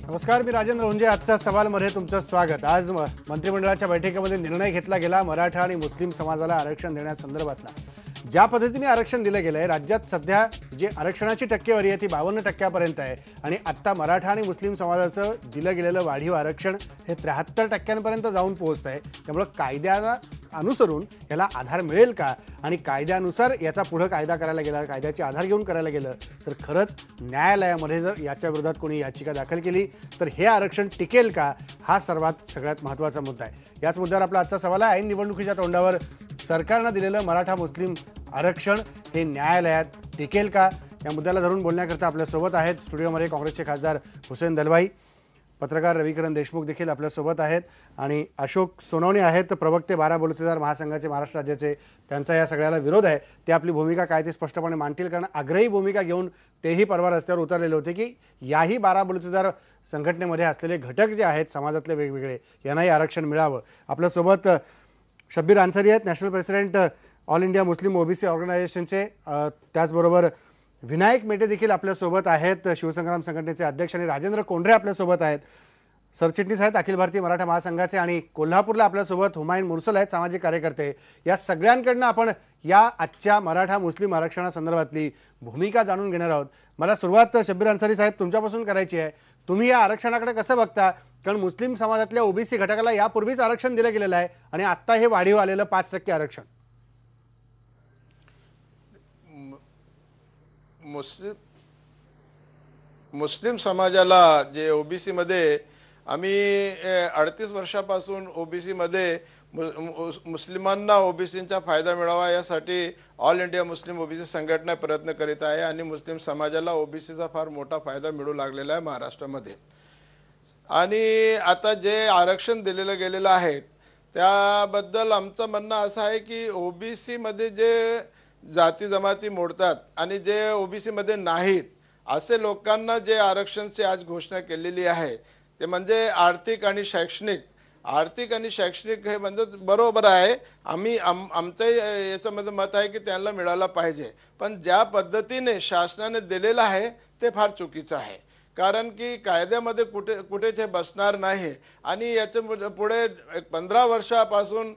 नमस्कार, मी राजेंद्र हुंजे. आजच्या सवालमध्ये तुमचं स्वागत. आज मंत्रिमंडळाच्या बैठकीमध्ये निर्णय घेतला गेला मराठा आणि मुस्लिम समाजाला आरक्षण देण्यासंदर्भातला. ज्या पद्धतीने आरक्षण दिलं गेलं आहे, राज्यात सध्या जी आरक्षणाची टक्केवारी आहे ती 52% आहे आणि आत्ता मराठा आणि मुस्लिम समाजाचं दिलं गेलेलं वाढीव आरक्षण हे 73% जाऊन पोहोचत आहे. त्यामुळे कायद्याला अनुसरून याला आधार मिळेल का आणि कायद्यानुसार याचा पुढे कायदा करायला गेला, कायद्याचे आधार घेऊन करायला गेलं तर खरंच न्यायालयामध्ये जर याच्या विरोधात कोणी याचिका दाखल केली तर हे आरक्षण टिकेल का, हा सगळ्यात महत्त्वाचा मुद्दा आहे. याच मुद्द्यावर आपला आजचा सवाल आहे. ऐन निवडणुकीच्या तोंडावर सरकारनं दिलेलं मराठा मुस्लिम आरक्षण हे न्यायालयात टिकेल का, या मुद्द्याला धरून बोलण्याकरता आपल्यासोबत आहेत स्टुडिओमध्ये काँग्रेसचे खासदार हुसेन दलवाई, पत्रकार रविकिरण देशमुख देखील आपल्यासोबत आहेत आणि अशोक सोनवणे आहेत, प्रवक्ते 12 बलुतेदार महासंघाचे महाराष्ट्र राज्याचे. त्यांचा या सगळ्याला विरोध आहे. ते आपली भूमिका काय ते स्पष्टपणे मांडतील, कारण आग्रही भूमिका घेऊन तेही परवा रस्त्यावर उतरलेले होते की याही 12 बलुतेदार संघटनेमध्ये असलेले घटक जे आहेत समाजातले वेगवेगळे, यांनाही आरक्षण मिळावं. आपल्यासोबत शब्बीर अन्सारी आहेत, national president all India Muslim OBC ऑर्गनायझेशनचे. त्याचबरोबर विनायक मेटे देखील आपल्यासोबत आहेत, शिवसंग्राम संघटनेचे अध्यक्ष, आणि राजेंद्र कोंढरे आपल्यासोबत आहेत, सरचिटणीस आहेत अखिल भारतीय मराठा महासंघाचे, आणि कोल्हापूरला आपल्यासोबत हुमायून मुरसल आहेत, सामाजिक कार्यकर्ते. या सगळ्यांकडनं आपण या आजच्या मराठा मुस्लिम आरक्षणासंदर्भातली भूमिका जाणून घेणार आहोत. मला सुरुवात शब्बीर अन्सारी साहेब तुमच्यापासून करायची आहे. तुम्ही या आरक्षणाकडे कसं बघता? कारण मुस्लिम समाजातल्या ओबीसी घटकाला यापूर्वीच आरक्षण दिलं गेलेलं आहे आणि आत्ता हे वाढीव आलेलं 5% आरक्षण. मुस्लिम समाजाला जे ओबीसी मध्ये आम्ही 38 वर्षापासून ओबीसी मध्ये मुस्लिमांना ओबीसीचा फायदा मिळावा यासाठी ऑल इंडिया मुस्लिम ओबीसी संघटना प्रयत्न करीत आहे आणि मुस्लिम समाजाला ओबीसीचा फार मोठा फायदा मिळू लागलेला आहे महाराष्ट्रामध्ये. आणि आता जे आरक्षण दिलेलं गेलेलं आहे त्याबद्दल आमचं म्हणणं असं आहे की ओबीसी मध्ये जे जाती जमाती मोडतात आणि जे ओबीसी मध्ये नाहीत असे लोकांना जे आरक्षणची आज घोषणा केलेली आहे ते म्हणजे आर्थिक आणि शैक्षणिक. आर्थिक आणि शैक्षणिक हे म्हणजे बरोबर आहे, आमचं याच्यामध्ये मत आहे की त्यांना मिळालं पाहिजे. पण ज्या पद्धतीने शासनाने दिलेलं आहे ते फार चुकीचं आहे, कारण की कायद्यामध्ये कुठेच हे बसणार नाही. आणि याच्या पुढे 15 वर्षापासून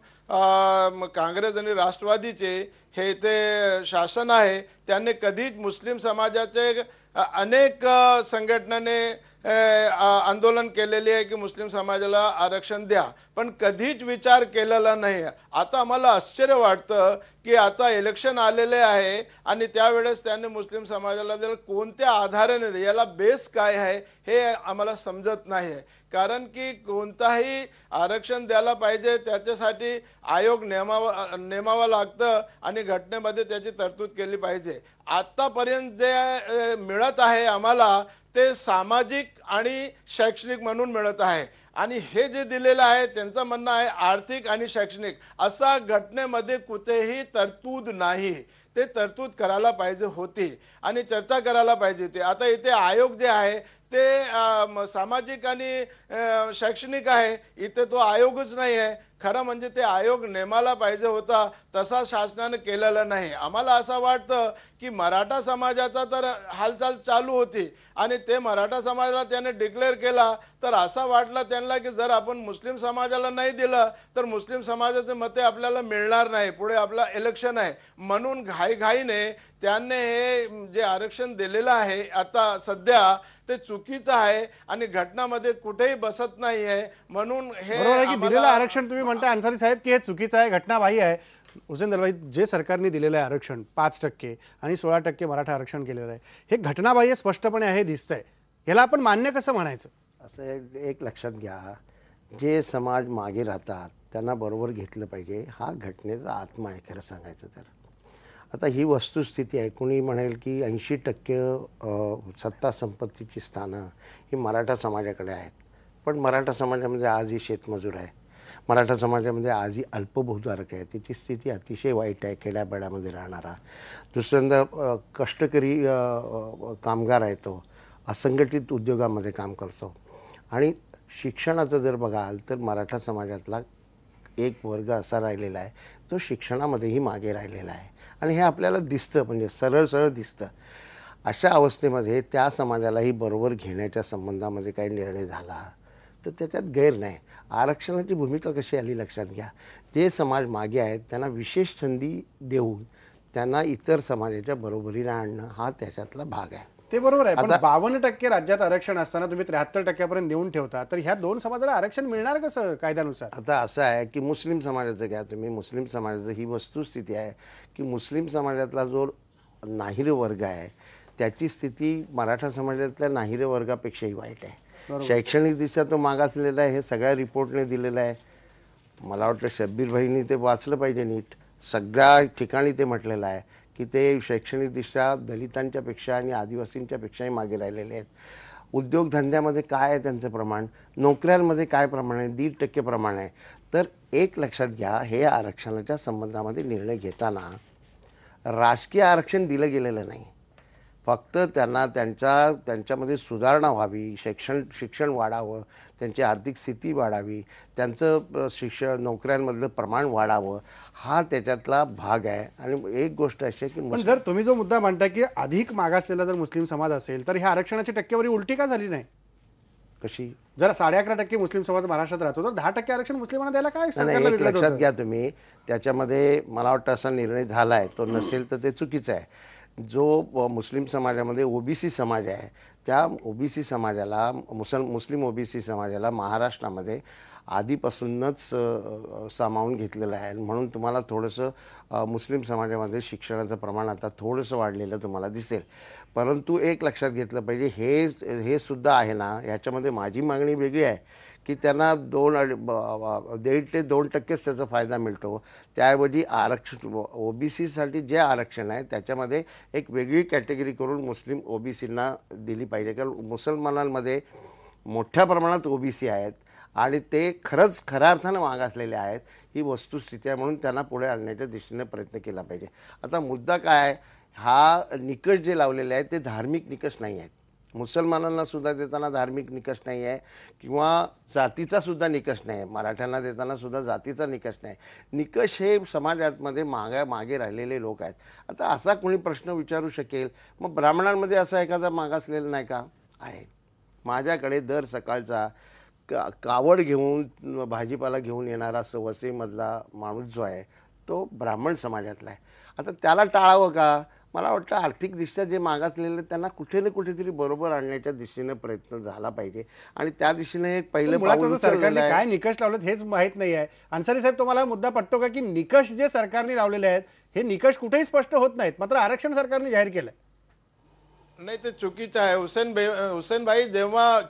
काँग्रेस आणि राष्ट्रवादीचे हे ते शासन आहे, त्यांनी कधीच मुस्लिम समाजाचे अनेक संघटनाने आंदोलन केलेले आहे की मुस्लिम समाजाला आरक्षण द्या, पण कधीच विचार केलेला नाही. आता आम्हाला आश्चर्य वाटतं की आता इलेक्शन आलेले आहे आणि त्यावेळेस त्यांनी मुस्लिम समाजाला दिलं. कोणत्या आधाराने, याला बेस काय आहे हे आम्हाला समजत नाही. कारण की कोणताही आरक्षण द्यायला पाहिजे त्याच्यासाठी आयोग नेमावा लागतं आणि घटनेमध्ये त्याची तरतूद केली पाहिजे. आतापर्यंत जे मिळत आहे आम्हाला ते सामाजिक आणि शैक्षणिक म्हणून मिळत आहे. आणि हे जे दिलेलं आहे त्यांचं म्हणणं आहे आर्थिक आणि शैक्षणिक, असा घटनेमध्ये कुठेही तरतूद नाही. ते तरतूद करायला पाहिजे होती आणि चर्चा करायला पाहिजे होती. आता इथे आयोग जे आहे ते सामाजिक आणि शैक्षणिक आहे, इथे तो आयोगच नाही आहे. खरं म्हणजे ते आयोग नेमाला पाहिजे होता, तसा शासनाने केलेला नाही. आम्हाला असं वाटतं की मराठा समाजाचा तर हालचाल चालू होती आणि ते मराठा समाजाला त्याने डिक्लेअर केला तर असं वाटलं त्यांना की जर आपण मुस्लिम समाजाला नाही दिलं तर मुस्लिम समाजाचे मते आपल्याला मिळणार नाही, पुढे आपला इलेक्शन आहे. म्हणून घाईघाईने त्यांनी हे जे आरक्षण दिलेलं आहे आता सध्या ते चुकीचं आहे आणि घटनामध्ये कुठेही बसत नाही आहे. म्हणून हे दिलेलं आरक्षण तुम्ही म्हणता अन्सारी साहेब की हे चुकीचं आहे, घटनाबाह्य आहे. हुसेन दलवाई, जे सरकारने दिलेलं आहे आरक्षण 5% आणि 16% मराठा आरक्षण केलेलं आहे, हे घटनाबाह्य स्पष्टपणे आहे, दिसतंय. याला आपण मान्य कसं म्हणायचं? असं एक लक्षात घ्या, जे समाज मागे राहतात त्यांना बरोबर घेतलं पाहिजे, हा घटनेचा आत्मा आहे खरं सांगायचं तर. आता ही वस्तुस्थिती आहे. कोणी म्हणेल की 80% सत्ता संपत्तीची स्थानं ही मराठा समाजाकडे आहेत, पण मराठा समाजामध्ये आजही शेतमजूर आहे, मराठा समाजामध्ये आजही अल्पभूधारक आहे, त्याची स्थिती अतिशय वाईट आहे. खेड्यापाड्यामध्ये राहणारा दुसऱ्यांदा कष्टकरी कामगार आहे, तो असंघटित उद्योगामध्ये काम करतो. आणि शिक्षणाचं जर बघाल तर मराठा समाजातला एक वर्ग असा राहिलेला आहे तो शिक्षणामध्येही मागे राहिलेला आहे आणि हे आपल्याला दिसतं, म्हणजे सरळ सरळ दिसतं. अशा अवस्थेमध्ये त्या समाजालाही बरोबर घेण्याच्या संबंधामध्ये काही निर्णय झाला तर त्याच्यात गैर नाही. आरक्षणाची भूमिका कशी आली लक्षात घ्या. जे समाज मागे आहेत त्यांना विशेष संधी देऊन त्यांना इतर समाजाच्या बरोबरीने आणणं हा त्याच्यातला भाग आहे. ते बरोबर आहे, पण 52% राज्यात आरक्षण असताना तुम्ही 73% देऊन ठेवता, तर ह्या दोन समाजाला आरक्षण मिळणार कसं कायद्यानुसार? आता असं आहे की मुस्लिम समाजाचं घ्या तुम्ही. मुस्लिम समाजाचं ही वस्तुस्थिती आहे की मुस्लिम समाजातला जो नाहिरे वर्ग आहे त्याची स्थिती मराठा समाजातल्या नाहिरे वर्गापेक्षाही वाईट आहे. शैक्षणिकदृष्ट्या तो मागासलेला आहे, हे सगळ्या रिपोर्टने दिलेलं आहे. मला वाटतं शब्बीर भाईंनी ते वाचलं पाहिजे नीट. सगळ्या ठिकाणी ते म्हटलेलं आहे की ते शैक्षणिकदृष्ट्या दलितांच्या पेक्षा आणि आदिवासींच्या पेक्षाही मागे राहिलेले आहेत. उद्योगधंद्यामध्ये काय आहे त्यांचं प्रमाण, नोकऱ्यांमध्ये काय प्रमाण आहे, 1.5% प्रमाण आहे. तर एक लक्षात घ्या, हे आरक्षणाच्या संबंधामध्ये निर्णय घेताना राजकीय आरक्षण दिलं गेलेलं नाही. फक्त त्यांना त्यांच्यामध्ये सुधारणा व्हावी, शिक्षण वाढावं, त्यांची आर्थिक स्थिती वाढावी, त्यांचं नोकऱ्यांमधलं प्रमाण वाढावं, हा त्याच्यातला भाग आहे. आणि एक गोष्ट अशी आहे की पण जर तुम्ही जो मुद्दा मांडता की अधिक मागासलेला जर मुस्लिम समाज असेल तर ह्या आरक्षणाची टक्केवारी उलटी का झाली नाही? कशी? जर 11.5% मुस्लिम समाज महाराष्ट्रात राहतो तर 10% आरक्षण मुस्लिमांना द्यायला काय नाही, एक लक्षात घ्या तुम्ही. त्याच्यामध्ये मला वाटतं असा निर्णय झाला आहे, तो नसेल तर ते चुकीचं आहे. जो मुस्लिम समाजामध्ये ओबीसी समाज आहे त्या ओबीसी समाजाला मुस्लिम ओबीसी समाजाला महाराष्ट्रामध्ये आधीपासूनच सामावून घेतलेलं आहे. म्हणून तुम्हाला थोडंसं मुस्लिम समाजामध्ये शिक्षणाचं प्रमाण आता थोडंसं वाढलेलं तुम्हाला दिसेल. परंतु एक लक्षात घेतलं पाहिजे, हे सुद्धा आहे ना, ह्याच्यामध्ये माझी मागणी वेगळी आहे की त्यांना 1.5 ते 2%च त्याचा फायदा मिळतो. त्याऐवजी आरक्षण ओबीसीसाठी जे आरक्षण आहे त्याच्यामध्ये एक वेगळी कॅटेगरी करून मुस्लिम ओबीसींना दिली पाहिजे. कारण मुसलमानांमध्ये मोठ्या प्रमाणात ओबीसी आहेत आणि ते खऱ्या अर्थानं मागासलेले आहेत. ही वस्तुस्थिती आहे, म्हणून त्यांना पुढे आणण्याच्या दृष्टीने प्रयत्न केला पाहिजे. आता मुद्दा काय आहे, हा निकष जे लावलेले आहेत ते धार्मिक निकष नाही आहेत. मुसलमानांना सुद्धा देताना धार्मिक निकष नाही आहे किंवा जातीचा सुद्धा निकष नाही आहे. मराठ्यांना देताना सुद्धा जातीचा निकष नाही. निकष हे समाजामध्ये मागे राहिलेले लोक आहेत. आता असा कोणी प्रश्न विचारू शकेल, मग ब्राह्मणांमध्ये असा एखादा मागासलेला नाही का? आहे. माझ्याकडे दर सकाळचा कावड घेऊन भाजीपाला घेऊन येणारा वसईमधला माणूस जो आहे तो ब्राह्मण समाजातला आहे. आता त्याला टाळावं का? मला वाटतं आर्थिकदृष्ट्या जे मागासलेले त्यांना कुठे ना कुठेतरी बरोबर आणण्याच्या दिशेने प्रयत्न झाला पाहिजे आणि त्या दिशेने एक पहिलं पाऊल सरकारने काय निकष लावलेत हेच माहित नाही आहे. अन्सारी साहेब, तुम्हाला मुद्दा पटतो का की निकष जे सरकारने लावलेले आहेत हे निकष कुठेही स्पष्ट होत नाहीत, मात्र आरक्षण सरकारने जाहीर केलंय? नाही, ते चुकीचं आहे. हुसेनभाई जेव्हा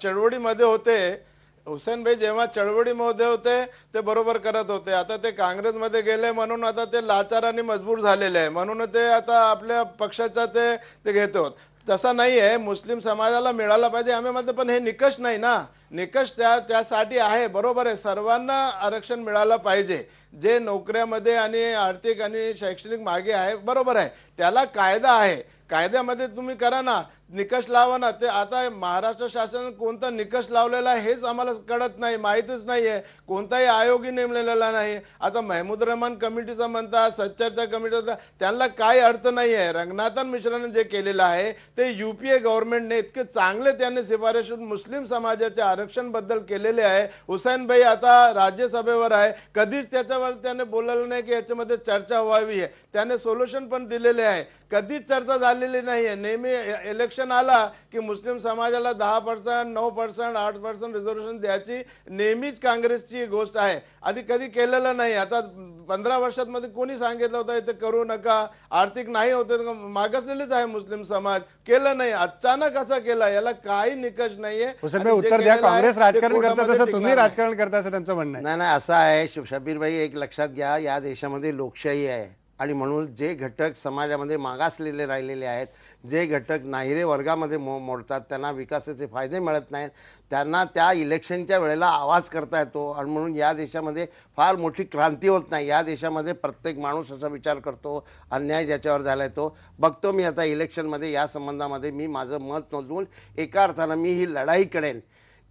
चळवळीमध्ये होते ते बरोबर करत होते. आता ते काँग्रेसमध्ये गेले म्हणून आता ते लाचाराने मजबूर झालेले आहे, म्हणून ते आता आपल्या पक्षाचा ते घेतो. तसा नाही आहे. मुस्लिम समाजाला मिळाला पाहिजे आम्ही म्हणतो, पण हे निकष नाही ना. निकष त्यासाठी आहे, बरोबर आहे, सर्वांना आरक्षण मिळालं पाहिजे. जे नोकऱ्यामध्ये आणि आर्थिक आणि शैक्षणिक मागे आहे, बरोबर आहे, त्याला कायदा आहे. कायद्यामध्ये तुम्ही करा ना, निकष लावा ना. ते आता महाराष्ट्र शासन कोणता निकष लावलेला आहे हेच आम्हाला कळत नाही, माहीतच नाही आहे. कोणताही आयोगी नेमलेला नाही. आता महमूद रहमान कमिटीचा म्हणतात, सच्चरच्या कमिटीचा, त्यांना काही अर्थ नाही आहे. रंगनाथन मिश्राने जे केलेलं आहे ते UPA गव्हर्नमेंटने इतके चांगले त्यांनी शिफारस मुस्लिम समाजाच्या आरक्षण बद्दल केलेले आहे. हुसेनभाई आता राज्यसभेवर आहे, कधीच त्याच्यावर त्याने बोललेलं नाही की याच्यामध्ये चर्चा व्हावी आहे. त्याने सोल्युशन पण दिलेले आहे, कधीच चर्चा झालेली नाही आहे. नेहमी इलेक्शन आला की मुस्लिम समाजाला 10%, 9%, 8% रिझर्वेशन द्यायची नेहमीच काँग्रेसची गोष्ट आहे. आधी कधी केलेलं नाही. आता 15 वर्षात मध्ये कोणी सांगितलं होतं इथे करू नका, आर्थिक नाही होते, मागासलेलेच आहे मुस्लिम समाज, केलं नाही. अचानक असं केलं, याला काही निकष नाहीये. उत्तर द्या. काँग्रेस राजकारण करतात तसं तुम्ही राजकारण करता असं त्यांचं म्हणणं आहे. नाही, असं आहे शब्बीर भाई, एक लक्षात घ्या, या देशामध्ये लोकशाही आहे आणि म्हणून जे घटक समाजामध्ये मागासलेले राहिलेले आहेत, जे घटक नाहिरे वर्गामध्ये मोडतात, त्यांना विकासाचे फायदे मिळत नाहीत, त्यांना त्या इलेक्शनच्या वेळेला आवाज करता येतो आणि म्हणून या देशामध्ये फार मोठी क्रांती होत नाही. या देशामध्ये प्रत्येक माणूस असा विचार करतो, अन्याय ज्याच्यावर झाला आहे तो बघतो. मी आता इलेक्शनमध्ये या संबंधामध्ये मी माझं मत नोंदवून एका अर्थानं मी ही लढाई करेन.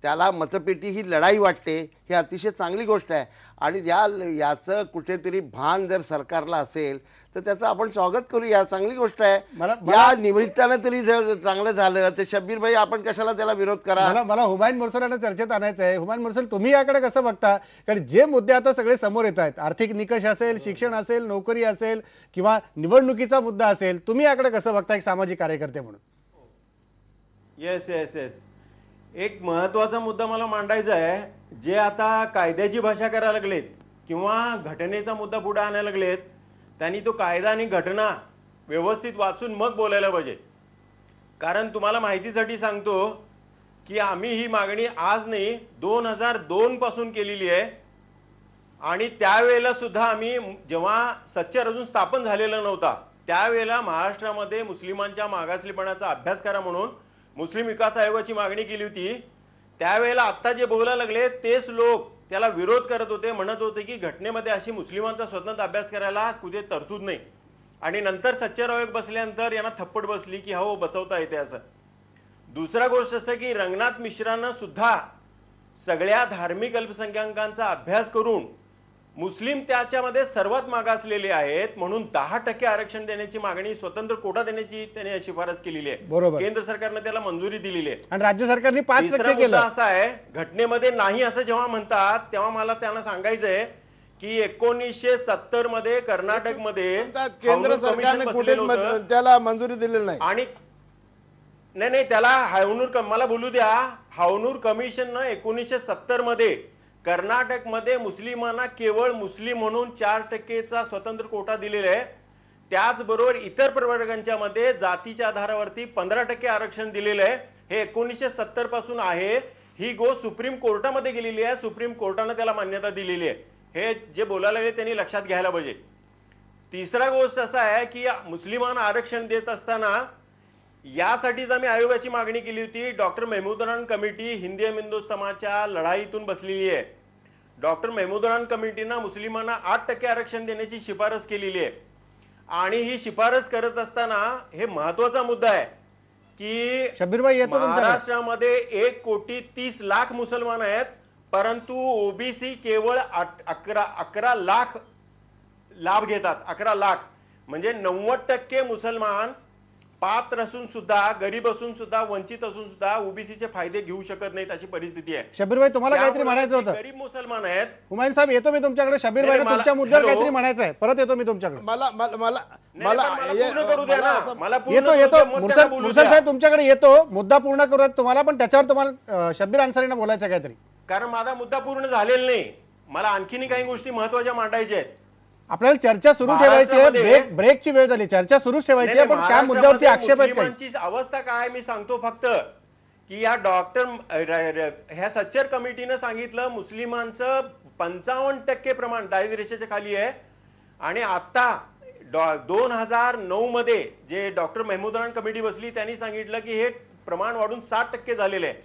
त्याला मतपेटी ही लढाई वाटते, ही अतिशय चांगली गोष्ट आहे. आणि याचं कुठेतरी भान जर सरकारला असेल तर त्याचं आपण स्वागत करूया, चांगली गोष्ट आहे. मला- या निमित्तानं तरी चांगलं झालं. ते शब्बीर भाई आपण कशाला त्याला विरोध करा. मला हुमायून मुर्सल यांना चर्चेत आणायचं आहे. हुमायून मुर्सल, तुम्ही याकडे कसं बघता? कारण जे मुद्दे आता सगळे समोर येत आहेत, आर्थिक निकष असेल, शिक्षण असेल, नोकरी असेल किंवा निवडणुकीचा मुद्दा असेल, तुम्ही याकडे कसं बघता एक सामाजिक कार्यकर्ते म्हणून? येस येस येस एक महत्वाचा मुद्दा मला मांडायचा आहे. जे आता कायद्याची भाषा करायला लागलेत किंवा घटनेचा मुद्दा पुढे आणायला लागलेत, त्यांनी तो कायदा आणि घटना व्यवस्थित वाचून मग बोलायला पाहिजे. कारण तुम्हाला माहितीसाठी सांगतो की आम्ही ही मागणी आज नाही 2002 पासून केलेली आहे. आणि त्यावेळेला सुद्धा आम्ही जेव्हा सच्चर अजून स्थापन झालेला नव्हता त्यावेळेला महाराष्ट्रामध्ये मुस्लिमांच्या मागासलेपणाचा अभ्यास करा म्हणून मुस्लिम विकास आयोगाची मागणी केली होती. त्यावेळेला आता जे बोलायला लागले तेच लोक त्याला विरोध करत होते, म्हणत होते की घटनेमध्ये अशी मुस्लिमांचा स्वतंत्र अभ्यास करायला कुठे तरतूद नाही. आणि नंतर सच्चर आयोग बसल्यानंतर यांना थप्पड बसली की हो बसवता येते असं. दुसरा गोष्ट असं की रंगनाथ मिश्रानं सुद्धा सगळ्या धार्मिक अल्पसंख्याकांचा अभ्यास करून मुस्लिम त्याच्यामध्ये सर्वात मागासलेले आहेत म्हणून 10% आरक्षण देण्याची मागणी, स्वतंत्र कोटा देण्याची त्याने शिफारस केलेली आहे. बरोबर. केंद्र सरकारने त्याला मंजुरी दिलेली आहे आणि राज्य सरकारने 5% तिसरा केलं. मुद्दा असा आहे, घटनेमध्ये नाही असं जेव्हा म्हणतात तेव्हा मला त्यांना सांगायचंय की 1970 मध्ये कर्नाटकमध्ये म्हणतात केंद्र हावनूर सरकारने कमिशन कुठेच बसलेलं होतं. त्याला मंजुरी दिलेली नाही. आणि नाही त्याला मला बोलू द्या. हावनूर कमिशननं 1970 मध्ये कर्नाटकमध्ये मुस्लिमांना केवळ मुस्लिम म्हणून 4%चा स्वतंत्र कोटा दिलेला आहे. त्याचबरोबर इतर प्रवर्गांच्या मध्ये जातीच्या आधारावरती 15% आरक्षण दिलेलं आहे. हे 1970 पासून आहे. ही गोष्ट सुप्रीम कोर्टामध्ये गेलेली आहे. सुप्रीम कोर्टाने त्याला मान्यता दिलेली आहे. हे जे बोलायला लागले त्यांनी लक्षात घ्यायला पाहिजे. तिसरा गोष्ट असा आहे की मुस्लिमांना आरक्षण देत असताना यासाठीच आम्ही आयोगाची मागणी केली होती. डॉक्टर मेहमूदरान कमिटी हिंदी हिंदुस्थानाच्या लढाईतून बसलेली आहे. डॉक्टर मेहमूदरान कमिटीनं मुस्लिमांना 8% आरक्षण देण्याची शिफारस केलेली आहे. आणि ही शिफारस करत असताना हे महत्वाचा मुद्दा आहे की शब्बीर भाई येतो तुमच्याकडे. महाराष्ट्रामध्ये 1,30,00,000 मुसलमान आहेत परंतु ओबीसी केवळ 11 लाख लाभ घेतात. 11 लाख म्हणजे 90% मुसलमान पात्र असून सुद्धा, गरीब असून सुद्धा, वंचित असून सुद्धा ओबीसीचे फायदे घेऊ शकत नाहीत अशी परिस्थिती आहे. शब्बीर भाई तुम्हाला काहीतरी त्यामुळे म्हणायचं होतं. गरीब मुसलमान आहेत. हुमायून साहेब येतो मी तुमच्याकडे. शब्बीर भाई तुमच्या मुद्द्यावर काहीतरी म्हणायचं आहे, परत येतो मी तुमच्याकडे. मला मला मला नाही, मला पण मला पूर्ण करू द्या मला ना. असं- मला पूर्ण येतो करू येतो द्या, मग मुर्सल त्यांना बोलू मुर्सल द्या. साहेब तुमच्याकडे येतो. मुद्दा पूर्ण करूयात तुम्हाला, पण त्याच्यावर तुम्हाला शब्बीर अन्सारींना बोलायचं आहे काहीतरी. कारण माझा मुद्दा पूर्ण झालेला नाही. मला आणखीन काही गोष्टी महत्वाच्या मांडायच्या आहेत. आपल्याला चर्चा सुरू ठेवायची आहे. महाराष्ट्रामध्ये- ब्रेकची वेळ झाली. चर्चा सुरूच ठेवायची आहे, नाही, पण त्या मुद्द्यावरती महाराष्ट्रामध्ये आक्षेप आहेत काही. मुस्लिमांची अवस्था काय मी सांगतो फक्त की या ह्या सच्चर कमिटीनं सांगितलं मुस्लिमांचं 55% प्रमाण दारिद्र्य खाली आहे. आणि आता 2009 मध्ये जे डॉक्टर मेहमूदरान कमिटी बसली त्यांनी सांगितलं की हे प्रमाण वाढून 60% झालेलं आहे.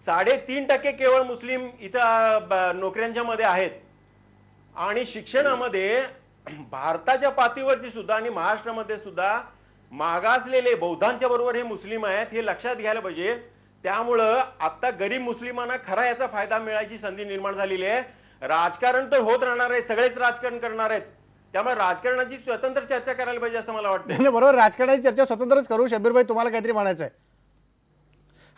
3.5% केवळ मुस्लिम इथं नोकऱ्यांच्या मध्ये आहेत. आणि शिक्षणामध्ये भारताच्या पातळीवरती सुद्धा आणि महाराष्ट्रामध्ये सुद्धा मागासलेले बौद्धांच्या बरोबर हे मुस्लिम आहेत हे लक्षात घ्यायला पाहिजे. त्यामुळं आता गरीब मुस्लिमांना खरा याचा फायदा मिळायची संधी निर्माण झालेली आहे. राजकारण तर होत राहणार आहे, सगळेच राजकारण करणार आहेत. त्यामुळे राजकारणाची स्वतंत्र चर्चा करायला पाहिजे असं मला वाटतं. नाही, बरोबर, राजकारणाची चर्चा स्वतंत्रच करू. शब्बीर भाई तुम्हाला काहीतरी म्हणायचं आहे.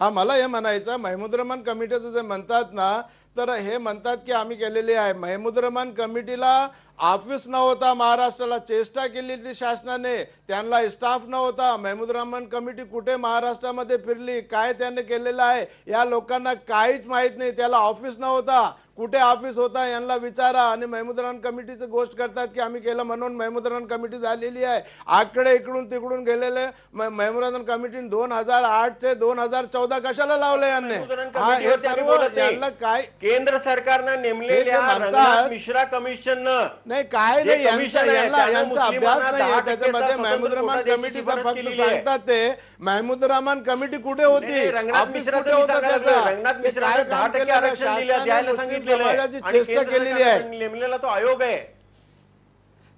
हा मला हे म्हणायचं महमूद रहमान कमिटीचं जे म्हणतात ना, तर हे म्हणतात की आम्ही केलेले आहे. महमूद रहमान कमिटीला ऑफिस नव्हता, महाराष्ट्राला चेष्टा केली ती शासनाने, त्यांना स्टाफ नव्हता. महमूद रहमान कमिटी कुठे महाराष्ट्रामध्ये फिरली, काय त्याने केलेलं आहे या लोकांना काहीच माहित नाही. त्याला ऑफिस नव्हता, कुठे ऑफिस होता यांना विचारा. आणि महमूद रहमान कमिटीचं गोष्ट करतात की आम्ही केलं म्हणून महमूद रहमान कमिटी झालेली आहे. आकडे इकडून तिकडून गेलेले. महमूद रहमान कमिटीने 2008 ते 2014 कशाला लावले यांनी? हा हे सर्व यांना काय केंद्र सरकारनं नेमलेल्या म्हणतात- रंगनाथ मिश्रा कमिशननं नाही काय जे नाही कमिशन आहे, यांचा त्यानं अभ्यास मुस्लिमांना नाही आहे. 10% त्याच्यामध्ये चा महमूद रहमान स्वतंत्र कमिटीचा कोटा फक्त द्यायची शिफारस सांगतात ते. महमूद रहमान कमिटी कुठे होती, नाही, रंगनाथ ऑफिस मिश्राचं कुठे होतं सांगायला त्याचा? रंगनाथ ते मिश्रानं काय 10% काम केलेलं? आरक्षण द्यायला शासनाने मुस्लिम सांगितलेलं आहे. समाजाची आणि चेष्टा केंद्र केलेली आहे. सरकारनं नेमलेला तो आयोग आहे.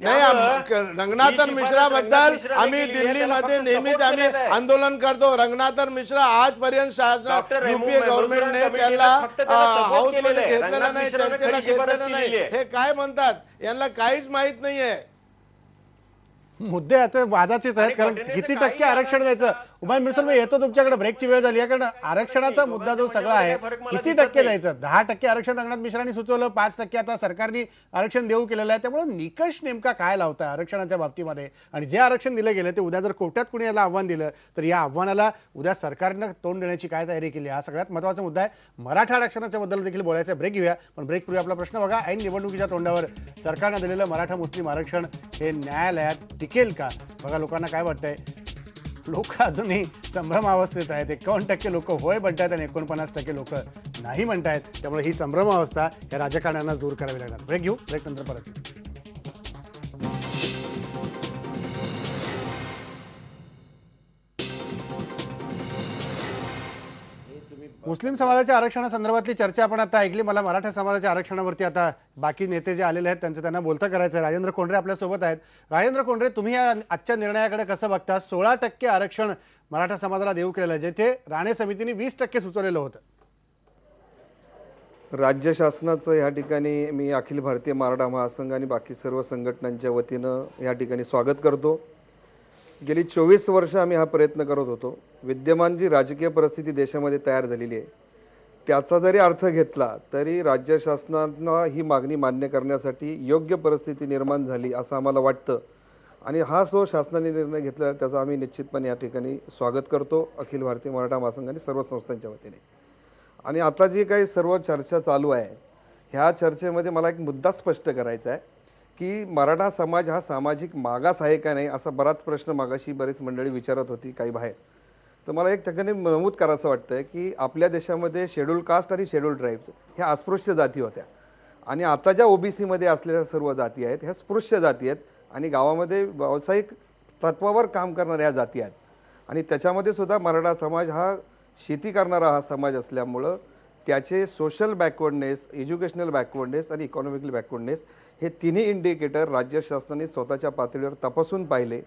नाही त्यामुळं रंगनाथन ही मिश्राबद्दल रंगनाथ मिश्राने आम्ही केलेली आहे, त्याला दिल्लीमध्ये फक्त नेहमीच support आम्ही केलेलं आहे. आंदोलन करतो. रंगनाथन मिश्रा आजपर्यंत डॉक्टर युपीए गव्हर्नमेंटने कमिटीला त्याला फक्त त्याला support हाऊस केलेलं मध्ये आहे. घेतलेलं रंगनाथ नाही, मिश्राने चर्चेला खरी शिफारस घेतलेलं केलेली नाही. आहे. हे काय म्हणतात? यांना काहीच माहित नाहीये. मुद्दे आता वादाचेच आहेत, आणि कारण घटनेचं किती काही टक्के आरक्षण आधार द्यायचं. नसता. हुमायून मिरसर, मी येतो तुमच्याकडे, ब्रेकची वेळ झाली आहे. कारण आरक्षणाचा मुद्दा जो सगळा आहे, किती टक्के द्यायचं? 10% आरक्षण रंगनाथ मिश्रांनी सुचवलं, 5% आता सरकारने आरक्षण देऊ केलेलं आहे. त्यामुळे निकष नेमका काय लावताय आरक्षणाच्या बाबतीमध्ये? आणि जे आरक्षण दिलं गेलं ते उद्या जर कोर्टात कुणी याला आव्हान दिलं तर या आव्हानाला उद्या सरकारनं तोंड देण्याची काय तयारी केली? हा सगळ्यात महत्त्वाचा मुद्दा आहे. मराठा आरक्षणाच्या बद्दल देखील बोलायचं. ब्रेक घेऊया, पण ब्रेक पूर्वी आपला प्रश्न बघा. ऐन निवडणुकीच्या तोंडावर सरकारनं दिलेलं मराठा मुस्लिम आरक्षण हे न्यायालयात टिकेल का? बघा लोकांना काय वाटतंय. लोक अजूनही संभ्रमावस्थेत आहेत. 51% लोक होय म्हणतायत आणि 49% लोक नाही म्हणतायत. त्यामुळे ही संभ्रमावस्था या राजकारण्यांना दूर करावी लागणार. ब्रेक घेऊ, ब्रेक नंतर परत येऊ. मुस्लिम समाजाच्या आरक्षणासंदर्भातली चर्चा आपण आता ऐकली. मला मराठा समाजाच्या आरक्षणावरती आता बाकी नेते जे आलेले आहेत त्यांचं बोलतं करायचं आहे. राजेंद्र कोंढरे आपल्यासोबत आहेत. राजेंद्र कोंढरे, तुम्ही या आजच्या निर्णयाकडे कसं बघता? 16% आरक्षण मराठा समाजाला देऊ केलेलं आहे, जेथे राणे समितीने 20% सुचवलेलं होतं. राज्य शासनाचं या ठिकाणी मी अखिल भारतीय मराठा महासंघ आणि बाकी सर्व संघटनांच्या वतीनं या ठिकाणी स्वागत करतो. गेली 24 वर्ष आम्ही हा प्रयत्न करत होतो. विद्यमान जी राजकीय परिस्थिती देशामध्ये तयार झालेली आहे त्याचा जरी अर्थ घेतला तरी राज्य शासनानं ही मागणी मान्य करण्यासाठी योग्य परिस्थिती निर्माण झाली असं आम्हाला वाटतं. आणि हा जो शासनाने निर्णय घेतला त्याचा आम्ही निश्चितपणे या ठिकाणी स्वागत करतो अखिल भारतीय मराठा महासंघ आणि सर्व संस्थांच्या वतीने. आणि आता जी काही सर्व चर्चा चालू आहे ह्या चर्चेमध्ये मला एक मुद्दा स्पष्ट करायचा आहे की मराठा समाज हा सामाजिक मागास आहे का नाही असा बराच प्रश्न मागाशी बरीच मंडळी विचारत होती काही बाहेर. तर मला एक ठिकाणी नमूद करायचं वाटतंय की आपल्या देशामध्ये शेड्यूल कास्ट आणि शेड्यूल ट्राईब्स ह्या अस्पृश्य जाती होत्या आणि आता ज्या ओबीसी मध्ये असलेल्या सर्व जाती आहेत ह्या स्पृश्य जाती आहेत आणि गावामध्ये व्यावसायिक तत्वावर काम करणाऱ्या ह्या जाती आहेत. आणि त्याच्यामध्ये सुद्धा मराठा समाज हा शेती करणारा हा समाज असल्यामुळं त्याचे सोशल बॅकवर्डनेस, एज्युकेशनल बॅकवर्डनेस आणि इकॉनॉमिकल बॅकवर्डनेस हे तिन्ही इंडिकेटर राज्य शासनाने स्वतःच्या पातळीवर तपासून पाहिले.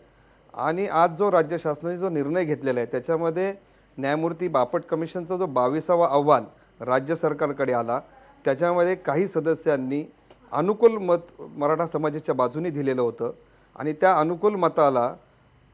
आणि आज जो राज्य शासनाने जो निर्णय घेतलेला आहे त्याच्यामध्ये न्यायमूर्ती बापट कमिशनचा जो 22वा अहवाल राज्य सरकारकडे आला त्याच्यामध्ये काही सदस्यांनी अनुकूल मत मराठा समाजाच्या बाजूने दिलेलं होतं आणि त्या अनुकूल मताला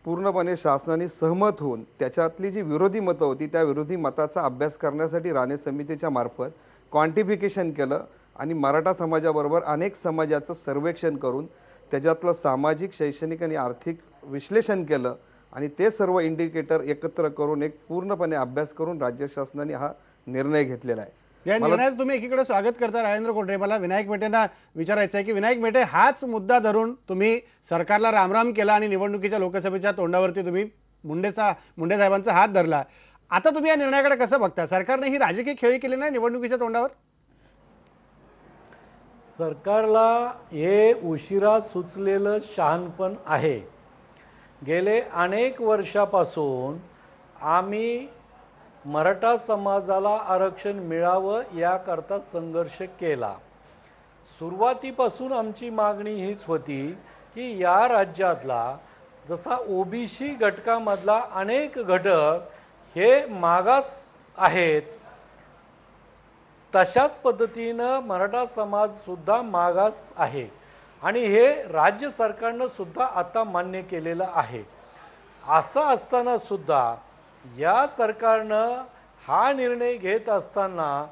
पूर्णपणे शासनाने सहमत होऊन त्याच्यातली जी विरोधी मतं होती त्या विरोधी मताचा अभ्यास करण्यासाठी राणे समितीच्या मार्फत क्वांटिफिकेशन केलं आणि मराठा समाजाबरोबर अनेक समाजाचं सर्वेक्षण करून त्याच्यातलं सामाजिक, शैक्षणिक आणि आर्थिक विश्लेषण केलं आणि ते सर्व इंडिकेटर एकत्र करून एक पूर्णपणे अभ्यास करून राज्य शासनाने हा निर्णय घेतलेला आहे. या निर्णयाचं तुम्ही एकीकडे स्वागत करता राजेंद्र कोंढरे. मला विनायक मेटेंना विचारायचं आहे की विनायक मेटे, हाच मुद्दा धरून तुम्ही सरकारला रामराम केला आणि निवडणुकीच्या लोकसभेच्या तोंडावरती तुम्ही मुंडे साहेबांचा हात धरला. आता तुम्ही या निर्णयाकडे कसं बघता? सरकारने ही राजकीय खेळी केली नाही निवडणुकीच्या तोंडावर? सरकारला हे उशिरा सुचलेलं शहाणपण आहे. गेले अनेक वर्षापासून आम्ही मराठा समाजाला आरक्षण मिळावं याकरता संघर्ष केला. सुरुवातीपासून आमची मागणी हीच होती की या राज्यातला जसा ओबीसी घटकामधला अनेक घटक हे मागास आहेत तशाच पद्धतीनं मराठा समाज सुद्धा मागास आहे आणि हे राज्य सरकारनं सुद्धा आता मान्य केलेलं आहे. असं असताना सुद्धा या सरकारनं हा निर्णय घेत असताना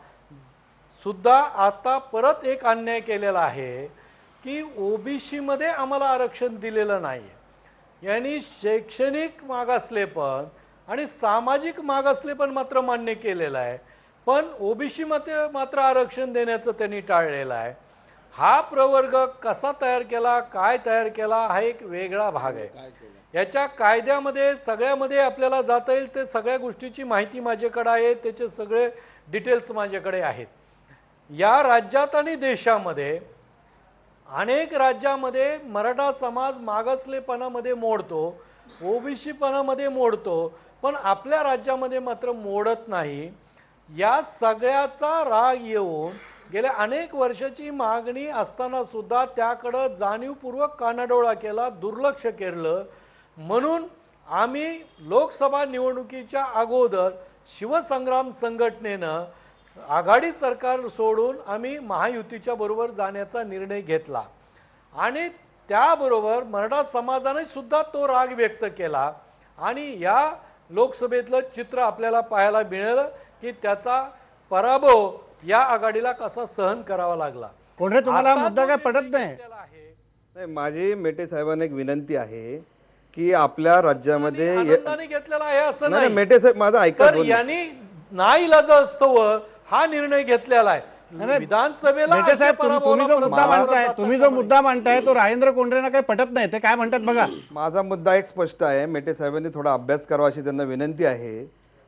सुद्धा आता परत एक अन्याय केलेला आहे की ओबीसी मध्ये आम्हाला आरक्षण दिलेलं नाही. यांनी शैक्षणिक मागासलेपण आणि सामाजिक मागासलेपण मात्र मान्य केलेलं आहे पण ओबीसी मध्ये मात्र आरक्षण देण्याचं त्यांनी टाळलेलं आहे. हा प्रवर्ग कसा तयार केला, काय तयार केला हा एक वेगळा भाग आहे. याच्या कायद्यामध्ये सगळ्यामध्ये आपल्याला जाता येईल ते सगळ्या गोष्टीची माहिती माझ्याकडे आहे, त्याचे सगळे डिटेल्स माझ्याकडे आहेत. या राज्यात आणि देशामध्ये अनेक राज्यामध्ये मराठा समाज मागासलेपणामध्ये मोडतो, ओबीसीपणामध्ये मोडतो, पण आपल्या राज्यामध्ये मात्र मोडत नाही. या सगळ्याचा राग येऊन गेल्या अनेक वर्षाची मागणी असताना सुद्धा त्याकडे जाणीवपूर्वक कानाडोळा केला, दुर्लक्ष केलं. म्हणून आम्ही लोकसभा निवडणुकीच्या अगोदर शिवसंग्राम संघटनेनं आघाडी सरकार सोडून आम्ही महायुतीच्या बरोबर जाण्याचा निर्णय घेतला आणि त्याबरोबर मराठा समाजाने सुद्धा तो राग व्यक्त केला आणि या लोकसभेतलं चित्र आपल्याला पाहायला मिळेल की त्याचा पराभव या आघाडीला कसा सहन करावा लागला. कोंढरे, तुम्हाला हा आता मुद्दा जो काय पटत निर्णय नाही? घेतलेला आहे, नाही, माझी मेटे साहेबांना एक विनंती आहे की आपल्या राज्यामध्ये आनंदाने घेतलेला आहे असं नाही नाही. मेटे साहेब माझं ऐका तर दोन मिनिट. यांनी नाईलाजास्तव हा निर्णय घेतलेला आहे. विधानसभेला मेटे साहेब, तुम्ही जो मुद्दा मांडताय, परत तुम्ही जो मुद्दा मांडताय तो राजेंद्र कोंढरेंना काही पटत नाही. ते काय म्हणतात बघा. माझा मुद्दा एक स्पष्ट आहे. मेटे साहेबांनी थोडा अभ्यास करावा अशी त्यांना विनंती आहे.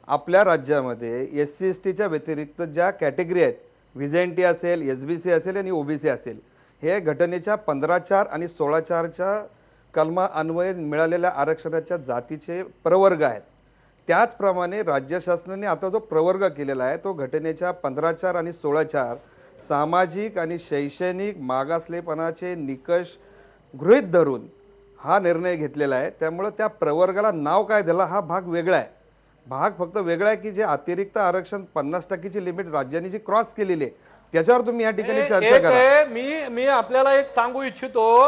आपल्या राज्यामध्ये SC STच्या व्यतिरिक्त ज्या कॅटेगरी आहेत, व्हिजेंटी असेल, SBC असेल आणि OBC असेल, हे घटनेच्या 15(4) आणि 16(4)च्या कलमा अन्वये मिळालेल्या आरक्षणाच्या जातीचे प्रवर्ग आहेत. त्याचप्रमाणे राज्य शासनाने आता जो प्रवर्ग केलेला आहे तो घटनेच्या 15(4) आणि 16(4) सामाजिक आणि शैक्षणिक मागासलेपणाचे निकष गृहीत धरून हा निर्णय घेतलेला आहे. त्यामुळे त्या प्रवर्गाला नाव काय दिलं हा भाग वेगळा आहे. भाग फक्त वेगळा आहे की जे अतिरिक्त आरक्षण 50% लिमिट राज्यांनी जी क्रॉस केलेली आहे त्याच्यावर तुम्ही या ठिकाणी चर्चा करा. मी आपल्याला एक सांगू इच्छितो,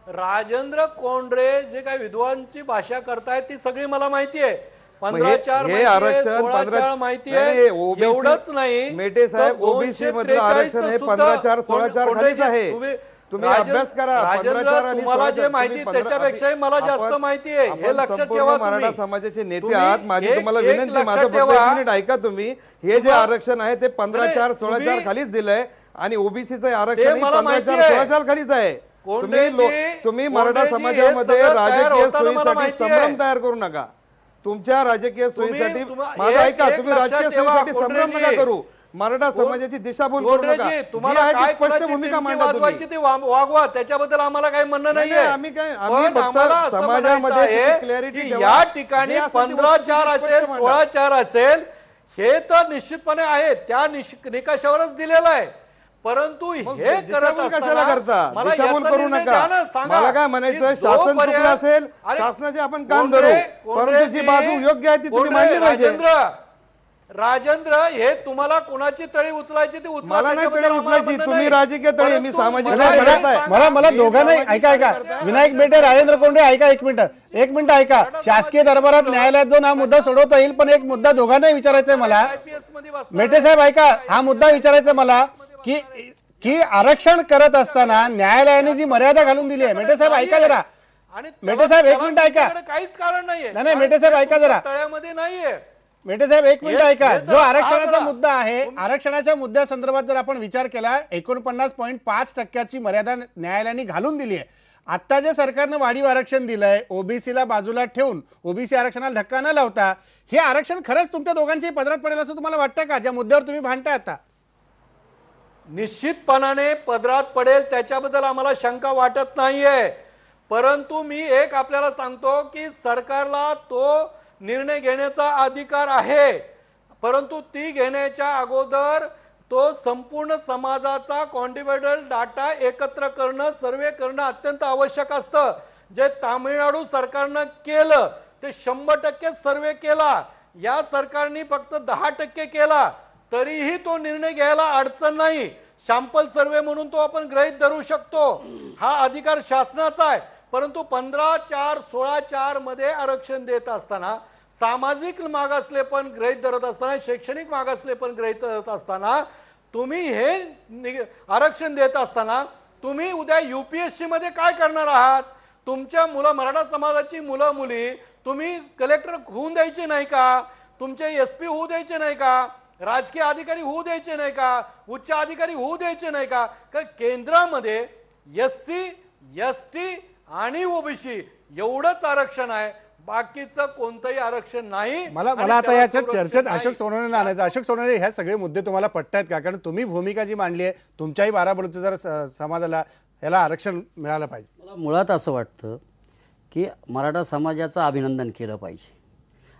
राजेंद्र कोंढरे जे काही विद्वांची भाषा करतायत ती सगळी मला माहिती आहे. 15(4) हे आरक्षण 15 माहिती नाही, आहे. OBC एवढंच नाही, मेटे साहेब, OBC मधलं आरक्षण हे 15(4) 16(4) खालीच आहे. तुम्ही अभ्यास करा. 15(4) आणि तुम्हाला जे 16(4) माहिती त्याच्यापेक्षाही मला जास्त माहिती आहे, हे लक्षात ठेवा. मराठा समाजाचे नेते आहात. माझी तुम्हाला विनंती, माझं फक्त 1 मिनिट ऐका तुम्ही. हे जे आरक्षण आहे ते 15(4) 16(4) खालीच दिलंय आणि OBCचं आरक्षण 15(4) 16(4) खालीच आहे. तुम्ही मराठा समाजामध्ये राजकीय सोयीसाठी संभ्रम तयार करू नका. तुमच्या राजकीय सोयीसाठी माझं ऐका, तुम्ही राजकीय सोयीसाठी संभ्रम नका करू. मराठा समाजाची दिशाभूल करू नका. जी आहे ती स्पष्ट भूमिका मांडा तुम्ही. वागवा, त्याच्याबद्दल आम्हाला काही म्हणणं नाहीये. आम्ही फक्त समाजामध्ये क्लॅरिटी या ठिकाणी 15(4) असेल 16(4) असेल हे तर निश्चितपणे आहे, त्या निकषावरच दिलेलं आहे. परंतु हे कशाला करता? दिशाभूल करू नका. मला काय म्हणायचं, शासन चुकलं असेल, शासनाचे आपण काम धरू, परंतु जी बाजू योग्य आहे ती तुम्ही मांडली पाहिजे. राजेंद्र, हे तुम्हाला कोणाची तळी उचलायची ती उचला. मला नाही तळी उचलायची, तुम्ही राजकीय तळी, मी सामाजिक. मला दोघांनाही ऐका विनायक मेटे, राजेंद्र कोंढरे ऐका, एक मिनिट ऐका. शासकीय दरबारात न्यायालयात जाऊन हा मुद्दा सोडवता येईल, पण एक मुद्दा दोघांनाही विचारायचा आहे मला. मेटे साहेब ऐका, हा मुद्दा विचारायचा मला की आरक्षण करत असताना न्यायालयाने जी मर्यादा घालून दिली आहे. मेटे साहेब ऐका जरा. मेटे साहेब 1 मिनिट ऐका. काहीच कारण नाहीये. नाही मेटे साहेब ऐका जरा. तळ्यामध्ये नाहीये. मेटे साहेब 1 मिनिट ऐका. जो आरक्षणाचा मुद्दा आहे, आरक्षणाच्या मुद्द्यासंदर्भात जर आपण विचार केला, 49.5% मर्यादा न्यायालयाने घालून दिली आहे. आता जे सरकारनं वाढीव आरक्षण दिलंय, OBCला बाजूला ठेवून OBC आरक्षणाला धक्का न लावता, हे आरक्षण खरंच तुमच्या दोघांची पदरात पडेल असं तुम्हाला वाटतं का, ज्या मुद्द्यावर तुम्ही भांडताय आता? निश्चितपणाने पदरात पडेल, त्याच्याबद्दल आम्हाला शंका वाटत नाहीये. परंतु मी एक आपल्याला सांगतो की सरकारला तो निर्णय घेण्याचा अधिकार आहे, परंतु ती घेण्याच्या अगोदर तो संपूर्ण समाजाचा क्वांटिटेटिव्ह डाटा एकत्र करणं, सर्वे करणं अत्यंत आवश्यक असतं. जे तामिळनाडू सरकारनं केलं ते 100% सर्वे केला. या सरकारने फक्त 10% केला, तरीही तो निर्णय घ्यायला अडचण नाही. सॅम्पल सर्वे म्हणून तो आपण गृहीत धरू शकतो. हा अधिकार शासनाचा आहे. परंतु 15(4) 16(4) मध्ये आरक्षण देत असताना, सामाजिक मागासलेपण गृहीत धरत असताना, शैक्षणिक मागासलेपण गृहीत धरत असताना, तुम्ही हे आरक्षण देत असताना तुम्ही उद्या UPSC मध्ये काय करणार आहात? तुमच्या मराठा समाजाची मुलं मुली तुम्ही कलेक्टर होऊन द्यायचे नाही का? तुमचे SP होऊ द्यायचे नाही का? राजकीय अधिकारी होऊ द्यायचे नाही का? उच्च अधिकारी होऊ द्यायचे नाही का? केंद्रामध्ये SC ST आणि OBC एवढंच आरक्षण आहे, बाकीचं कोणतंही आरक्षण नाही. मला आता याच्यात चर्चेत अशोक सोनवणे आणायचं. अशोक सोनवणे, ह्या सगळे मुद्दे तुम्हाला पटतायत का? कारण तुम्ही भूमिका जी मांडली आहे, तुमच्याही 12 बलुतेदार समाजाला याला आरक्षण मिळालं पाहिजे. मला मुळात असं वाटतं की मराठा समाजाचं अभिनंदन केलं पाहिजे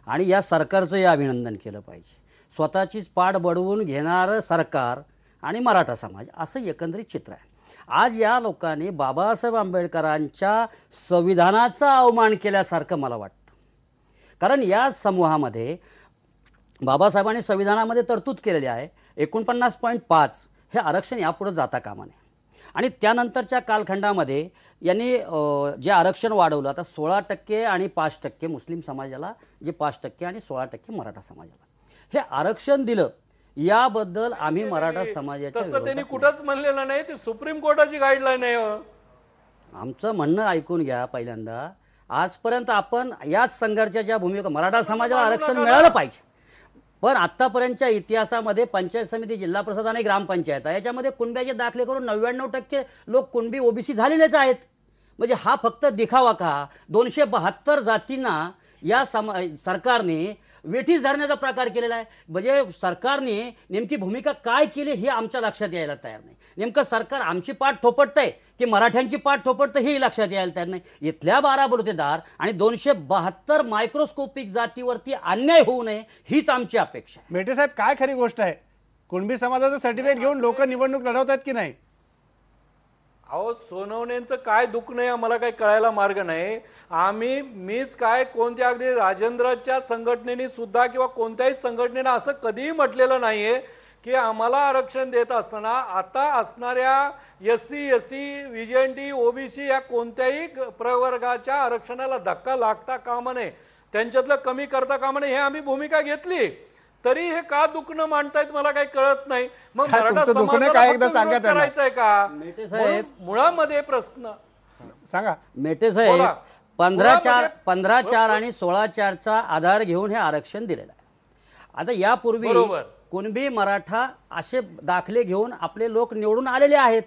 आणि या सरकारचंही अभिनंदन केलं पाहिजे. स्वतःचीच पाठ बडवून घेणारं सरकार आणि मराठा समाज असं एकंदरीत चित्र आहे. आज या लोकांनी बाबासाहेब आंबेडकरांच्या संविधानाचा अवमान केल्यासारखं मला वाटतं. कारण या समूहामध्ये बाबासाहेबांनी संविधानामध्ये तरतूद केलेली आहे 49.5 हे आरक्षण यापुढे जाता कामा नये. आणि त्यानंतरच्या कालखंडामध्ये यांनी जे आरक्षण वाढवलं, आता 16% आणि 5% मुस्लिम समाजाला, जे 5% आणि 16% मराठा समाजाला हे आरक्षण दिलं, याबद्दल आम्ही मराठा समाजाच्या तसं त्यांनी विरोधात कुठंच म्हणलेलं नाही, ती सुप्रीम कोर्टाची गाईडलाईन आहे. आमचं म्हणणं ऐकून घ्या. पहिल्यांदा आजपर्यंत आपण याच संघर्षाच्या भूमिका, मराठा समाजाला आरक्षण मिळालं पाहिजे, पण आतापर्यंतच्या इतिहासामध्ये पंचायत समिती, जिल्हा परिषद आणि ग्रामपंचायत याच्यामध्ये कुणब्याचे दाखले करून 99% लोक कुणबी ओबीसी झालेलेच आहेत. म्हणजे हा फक्त दिखावा का? 272 जातींना या सरकारने वेठीस धरण्याचा प्रकार केलेला आहे. म्हणजे सरकारने नेमकी भूमिका काय केली हे आमच्या लक्षात यायला तयार नाही. नेमकं सरकार आमची पाठ थोपटतंय की मराठ्यांची पाठ थोपटतं हे लक्षात यायला तयार नाही. इथल्या 12 बलुतेदार आणि 272 मायक्रोस्कोपिक जातीवरती अन्याय होऊ नये हीच आमची अपेक्षा आहे. मेटे साहेब, काय खरी गोष्ट आहे? कुणबी समाजाचं सर्टिफिकेट घेऊन लोक निवडणूक लढवतात की नाही? अहो, सोनवणेंचं काय दुःख नाही आम्हाला काही कळायला मार्ग नाही. मीच काय, कोणत्या अगदी राजेंद्रच्या संघटनेने सुद्धा किंवा कोणत्याही संघटनेनं असं कधीही म्हटलेलं नाहीये की आम्हाला आरक्षण देत असताना आता असणाऱ्या SC, ST, VJNT, OBC या कोणत्याही प्रवर्गाच्या आरक्षणाला धक्का लागता कामा नये, त्यांच्यातलं कमी करता कामा नये, हे आम्ही भूमिका घेतली. तरी हे का दुखणं मांडतायत मला काही कळत नाही. मग काय मराठा तुमचं दुखणं समाजाला काय फक्त एकदा सांगा विरोध त्यांना. करायचंय का? मेटे साहेब, मुळामध्ये प्रश्न सांगा. मेटे साहेब, बोला. 15/4 आणि 16/4चा आधार घेऊन हे आरक्षण दिलेलं आहे. आता यापूर्वी बरोबर. कुणबी मराठा असे दाखले घेऊन आपले लोक निवडून आलेले आहेत.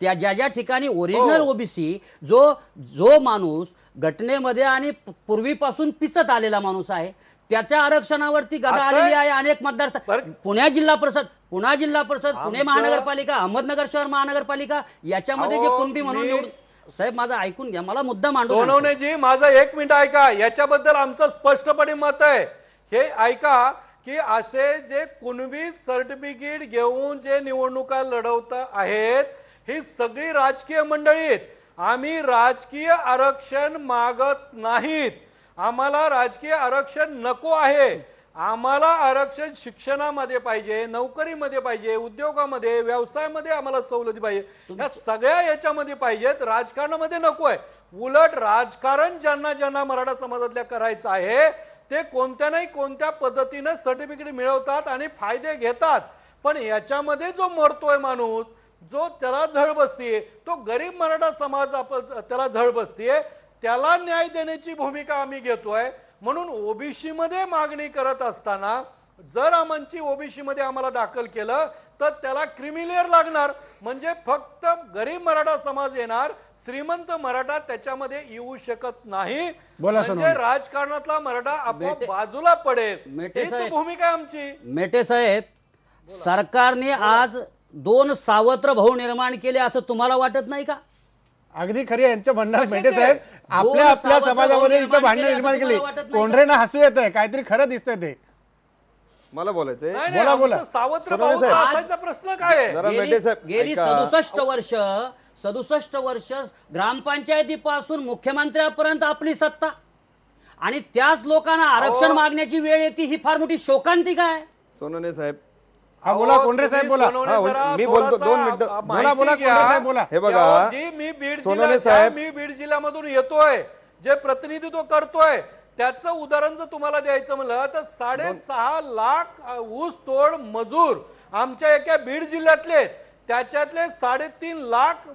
त्या ज्या ठिकाणी ओरिजिनल ओबीसी जो माणूस घटनेमध्ये आणि पूर्वीपासून पिचत आलेला माणूस आहे, त्याच्या आरक्षणावरती गदा आलेली आहे. अनेक मतदारसंघ, पुणे जिल्हा परिषद, पुणे महानगरपालिका, अहमदनगर शहर महानगरपालिका याच्यामध्ये जे कुणबी म्हणून निवडून. साहेब, माझं ऐकून घ्या, मला मुद्दा मांडू द्या. सोनवणेजी, माझं 1 मिनिट ऐका. याच्याबद्दल आमचं स्पष्टपणे मत आहे. हे ऐका की असे जे कुणबी सर्टिफिकेट घेऊन जे निवडणुका लढवत आहेत ही सगळी राजकीय मंडळी आहेत. आम्ही राजकीय आरक्षण मागत नाहीत. आम्हाला राजकीय आरक्षण नको आहे. आम्हाला आरक्षण शिक्षणामध्ये पाहिजे, नोकरीमध्ये पाहिजे, उद्योगामध्ये, व्यवसायामध्ये आम्हाला सवलती पाहिजे. या सगळ्या याच्यामध्ये पाहिजेत, राजकारणामध्ये नको आहे. उलट राजकारण ज्यांना मराठा समाजातल्या करायचं आहे ते कोणत्या नाही कोणत्या पद्धतीने सर्टिफिकेट मिळवतात आणि फायदे घेतात. पण याच्यामध्ये जो मरतोय माणूस, जो त्याला झळ बसतीये, तो गरीब मराठा समाज त्याला झळ बसतीये, त्याला न्याय देण्याची भूमिका आम्ही घेतोय. म्हणून ओबीसी मध्ये मागणी करत असताना जर आमची ओबीसी मध्ये आम्हाला दाखल केलं तर त्याला क्रिमिलेअर लागणार. म्हणजे फक्त गरीब मराठा समाज येणार, श्रीमंत मराठा त्याच्यामध्ये येऊ शकत नाही. म्हणजे राजकारणातला मराठा आपोआप बाजूला पडेल. हीच भूमिका आमची. मेटे साहेब, सरकारने आज 2 सावत्र भाऊ निर्माण केले असं तुम्हाला वाटत नाही का? अगदी खरी यांचं म्हणणं. मेटे साहेब, आपल्या समाजामध्ये इथं भांडण निर्माण केली. कोंढरेंना हसू येत आहे, काहीतरी खरं दिसतंय ते. मला बोलायचंय. बोला. सावत्र भाऊ असायचा प्रश्न काय आहे? गेली 67 वर्ष ग्रामपंचायतीपासून मुख्यमंत्र्यापर्यंत आपली सत्ता, आणि त्याच लोकांना आरक्षण मागण्याची वेळ येते, ही फार मोठी शोकांतिका आहे. सोनवणे साहेब, बोला. कोंढरे साहेब बोला. मी बोलतो 2 मिनिटं. बोला. कोंढरे साहेब बोला. हे बघा, सोनवणे साहेब, मी बीड जिल्ह्यामधून येतोय, जे प्रतिनिधित्व करतोय त्याचं उदाहरण जर तुम्हाला द्यायचं म्हणलं तर 6.5 लाख ऊस तोड मजूर आमच्या एका बीड जिल्ह्यातले, त्याच्यातले 3.5 लाख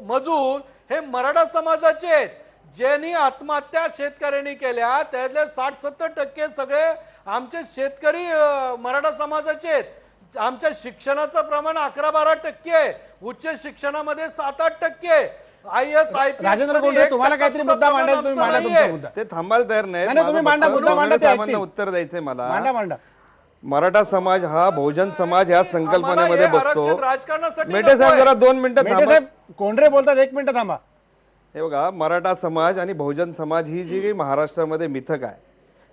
मजूर हे मराठा समाजाचे आहेत. ज्यांनी आत्महत्या शेतकऱ्यांनी केल्या त्यातले 60-70% सगळे आमचे शेतकरी मराठा समाजाचे आहेत. आमच्या शिक्षणाचं प्रमाण 11-12% आहे. उच्च शिक्षणामध्ये 7-8%. IAS IPS राजेंद्र कोंढरे, तुम्हाला काहीतरी मुद्दा मांडायचा, तुम्ही मांडा तुमचा मुद्दा. ते थांबायला तयार नाही. तुम्ही मांडा, मुद्दा मांडा, ते ऐकतील. उत्तर द्यायचंय मला. मांडा. मराठा समाज हा बहुजन समाज या संकल्पनेमध्ये बसतो. राजकारणासाठी मेटे साहेब, जरा 2 मिनिटं मेटे थांबा. साहेब, कोंढरे बोलतात, 1 मिनिट थांबा. हे बघा, मराठा समाज आणि बहुजन समाज ही जी महाराष्ट्रामध्ये मिथक आहे,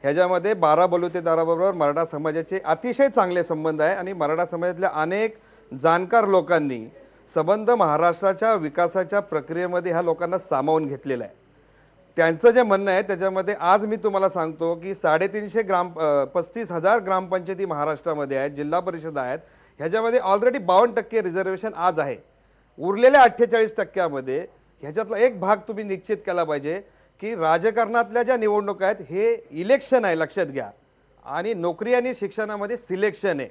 ह्याच्यामध्ये 12 बलुतेदाराबरोबर मराठा समाजाचे अतिशय चांगले संबंध आहे. आणि मराठा समाजातल्या अनेक जाणकार लोकांनी संबंध महाराष्ट्राच्या विकासाच्या प्रक्रियेमध्ये ह्या लोकांना सामावून घेतलेलं आहे. त्यांचं जे म्हणणं आहे त्याच्यामध्ये आज मी तुम्हाला सांगतो की 35,000 ग्रामपंचायती महाराष्ट्रामध्ये आहेत, जिल्हा परिषद आहेत, ह्याच्यामध्ये ऑलरेडी 52% रिझर्वेशन आज आहे. उरलेल्या 48% ह्याच्यातला एक भाग तुम्ही निश्चित केला पाहिजे की राजकारणातल्या ज्या निवडणुका आहेत हे इलेक्शन आहे, लक्षात घ्या, आणि नोकरी आणि शिक्षणामध्ये सिलेक्शन आहे.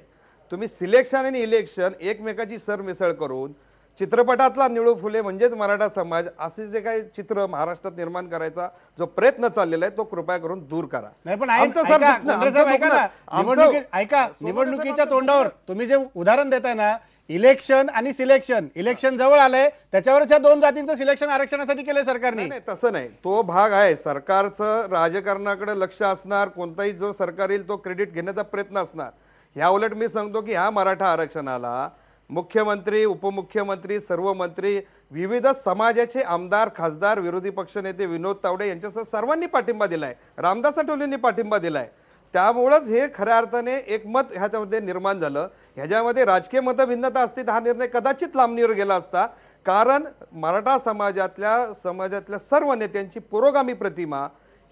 तुम्ही सिलेक्शन आणि इलेक्शन एकमेकाची सरमिसळ करून चित्रपटातला निळू फुले म्हणजेच मराठा समाज असे जे काही चित्र महाराष्ट्रात निर्माण करायचा जो प्रयत्न चाललेला आहे तो कृपया करून दूर करा. नाही पण आमचं सर ऐका, दुखणं, मुंडे साहेब, आमचं ऐका ना, दुखणं, ऐका, निवडणुकीच्या तोंडावर तुम्ही जे उदाहरण देताय ना, इलेक्शन आणि सिलेक्शन, इलेक्शन जवळ आलंय त्याच्यावरच या दोन जातींचं सिलेक्शन आरक्षणासाठी केलंय सरकारने. नाही, तसं नाही, तो भाग आहे. सरकारचं राजकारणाकडे लक्ष असणार, कोणताही जो सरकार येईल तो क्रेडिट घेण्याचा प्रयत्न असणार. ह्या उलट मी सांगतो की ह्या मराठा आरक्षणाला मुख्यमंत्री, उपमुख्यमंत्री, सर्व मंत्री, विविध समाजाचे आमदार, खासदार, विरोधी पक्षनेते विनोद तावडे यांच्यासह सर्वांनी पाठिंबा दिलाय, रामदास आठवलेंनी पाठिंबा दिलाय. त्यामुळेच हे खऱ्या अर्थाने एकमत ह्याच्यामध्ये निर्माण झालं. ह्याच्यामध्ये राजकीय मतभिन्नता असती तर हा निर्णय कदाचित लांबणीवर गेला असता. कारण मराठा समाजातल्या सर्व नेत्यांची पुरोगामी प्रतिमा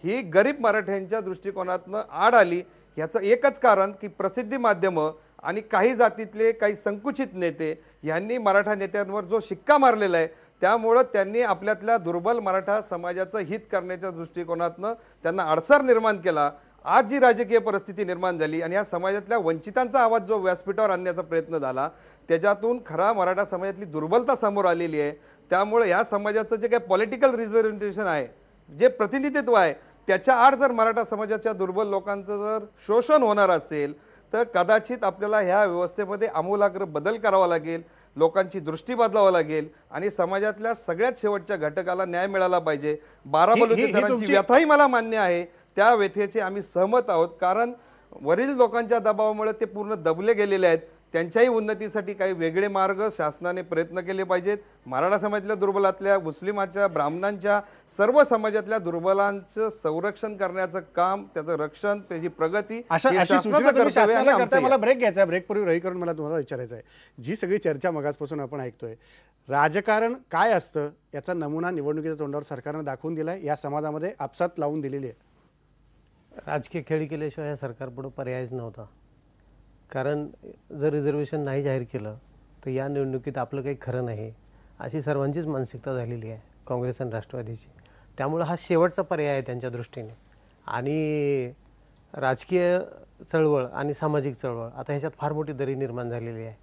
ही गरीब मराठ्यांच्या दृष्टिकोनातनं आड आली. याचं एकच कारण की प्रसिद्धी माध्यमं आणि काही जातीतले काही संकुचित नेते यांनी मराठा नेत्यांवर जो शिक्का मारलेला आहे त्यामुळं त्यांनी आपल्यातल्या दुर्बल मराठा समाजाचं हित करण्याच्या दृष्टिकोनातनं त्यांना अडसर निर्माण केला. आज जी राजकीय परिस्थिती निर्माण झाली आणि या समाजातल्या वंचितांचा आवाज जो व्यासपीठावर आणण्याचा प्रयत्न झाला त्याच्यातून खरा मराठा समाजातली दुर्बलता समोर आलेली आहे. त्यामुळे या समाजाचं जे काही पॉलिटिकल रिप्रेझेंटेशन आहे, जे प्रतिनिधित्व आहे, त्याच्या आड जर मराठा समाजाच्या दुर्बल लोकांचं जर शोषण होणार असेल तर कदाचित आपल्याला ह्या व्यवस्थेमध्ये आमूलाग्र बदल करावा लागेल, लोकांची दृष्टी बदलावा लागेल आणि समाजातल्या सगळ्यात शेवटच्या घटकाला न्याय मिळाला पाहिजे. बाराबलुतेदारांची व्यथाही मला मान्य आहे, त्या व्यथेचे आम्ही सहमत आहोत. कारण वरील लोकांच्या दबावामुळे ते पूर्ण दबले गेलेले आहेत. त्यांच्याही उन्नतीसाठी काही वेगळे मार्ग शासनाने प्रयत्न केले पाहिजेत. मराठा समाजातल्या दुर्बलातल्या, मुस्लिमाच्या, ब्राह्मणांच्या, सर्व समाजातल्या दुर्बलांचं संरक्षण करण्याचं काम, त्याचं रक्षण, त्याची प्रगती अशी सूचना तुम्ही शासनाला करताय. मला ब्रेक घ्यायचा आहे. ब्रेकपूर्वी रवी करून मला तुम्हाला विचारायचं आहे, जी सगळी चर्चा मगासपासून आपण ऐकतोय, राजकारण काय असतं याचा नमुना निवडणुकीच्या तोंडावर सरकारनं दाखवून दिलाय, या समाजामध्ये आपसात लावून दिलेली आहे. राजकीय खेळी केल्याशिवाय या सरकारपुढे पर्यायच नव्हता. कारण जर रिझर्वेशन नाही जाहीर केलं तर या निवडणुकीत आपलं काही खरं नाही अशी सर्वांचीच मानसिकता झालेली आहे, काँग्रेस आणि राष्ट्रवादीची. त्यामुळं हा शेवटचा पर्याय आहे त्यांच्या दृष्टीने. आणि राजकीय चळवळ आणि सामाजिक चळवळ आता ह्याच्यात फार मोठी दरी निर्माण झालेली आहे.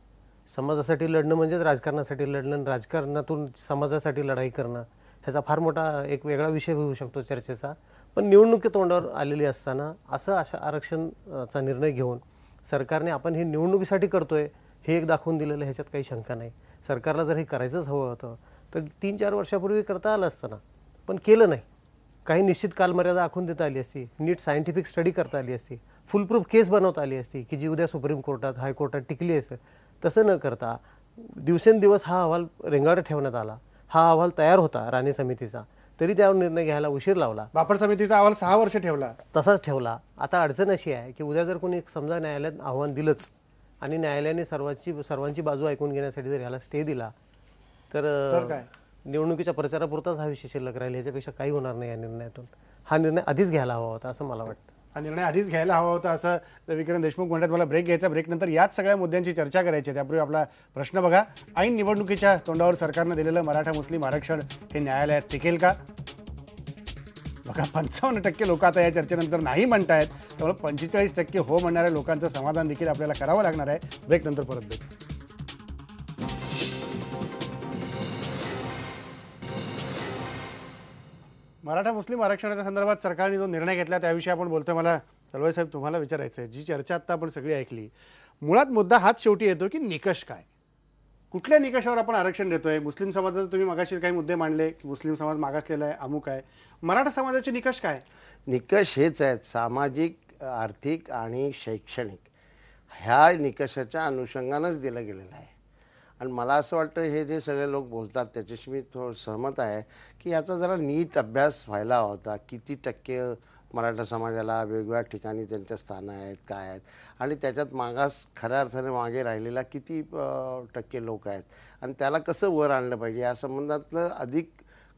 समाजासाठी लढणं म्हणजेच राजकारणासाठी लढणं, आणि राजकारणातून समाजासाठी लढाई करणं ह्याचा फार मोठा एक वेगळा विषय होऊ शकतो चर्चेचा. पण निवडणुकी तोंडावर आलेली असताना अशा आरक्षणाचा निर्णय घेऊन सरकारने आपण हे निवडणुकीसाठी करतोय हे एक दाखवून दिलेलं, ह्याच्यात काही शंका नाही. सरकारला जर हे करायचंच हवं होतं तर 3-4 वर्षापूर्वी करता आलं असतं ना, पण केलं नाही. काही निश्चित कालमर्यादा आखून देता आली असती, नीट सायंटिफिक स्टडी करता आली असती, फुलप्रूफ केस बनवता आली असती की जी उद्या सुप्रीम कोर्टात, हायकोर्टात टिकली असते. तसं न करता दिवसेंदिवस हा अहवाल रेंगाळत ठेवण्यात आला. हा अहवाल तयार होता राणे समितीचा, तरी त्यावर निर्णय घ्यायला उशीर लावला. बापट समितीचा अहवाल 6 वर्ष ठेवला, तसाच ठेवला. आता अडचण अशी आहे की उद्या जर कोणी समजा न्यायालयात आव्हान दिलंच आणि न्यायालयाने सर्वांची बाजू ऐकून घेण्यासाठी जर ह्याला स्टे दिला तर काय निवडणुकीच्या प्रचारापुरताच हा विषय शिल्लक राहील, ह्याच्यापेक्षा काही होणार नाही या निर्णयातून. हा निर्णय आधीच घ्यायला हवा होता असं मला वाटतं. हा निर्णय आधीच घ्यायला हवा होता असं रविकिरण देशमुख म्हणतात. मला ब्रेक घ्यायचा, ब्रेकनंतर याच सगळ्या मुद्द्यांची चर्चा करायची. त्यापूर्वी आपला प्रश्न बघा, ऐन निवडणुकीच्या तोंडावर सरकारनं दिलेलं मराठा मुस्लिम आरक्षण हे न्यायालयात टिकेल का? बघा 55% लोक आता या चर्चेनंतर नाही म्हणतायत, त्यामुळे 45% हो म्हणणाऱ्या लोकांचं समाधान देखील आपल्याला करावं लागणार आहे. ब्रेकनंतर परत भेटू. मराठा मुस्लिम आरक्षणाच्या संदर्भात सरकारने जो निर्णय घेतला त्याविषयी आपण बोलतोय. मला तळवळे साहेब तुम्हाला विचारायचं आहे, जी चर्चा आता आपण सगळी ऐकली, मुळात मुद्दा हाच शेवटी येतो की निकष काय, कुठल्या निकषावर आपण आरक्षण देतोय? मुस्लिम समाजाचे तुम्ही मगाशी काही मुद्दे मांडले की मुस्लिम समाज मागासलेला आहे, अमुक आहे. मराठा समाजाचे निकष काय? निकष हेच आहेत, सामाजिक, आर्थिक आणि शैक्षणिक. ह्या निकषाच्या अनुषंगानंच दिलं गेलेलं आहे. आणि मला असं वाटतं हे जे सगळे लोक बोलतात त्याच्याशी मी थोडं सहमत आहे की याचा जरा नीट अभ्यास व्हायला होता. किती टक्के मराठा समाजाला वेगवेगळ्या ठिकाणी त्यांच्या स्थानं आहेत, काय आहेत, आणि त्याच्यात मागास खऱ्या अर्थाने मागे राहिलेला किती टक्के लोक आहेत, आणि त्याला कसं वर आणलं पाहिजे या संबंधातलं अधिक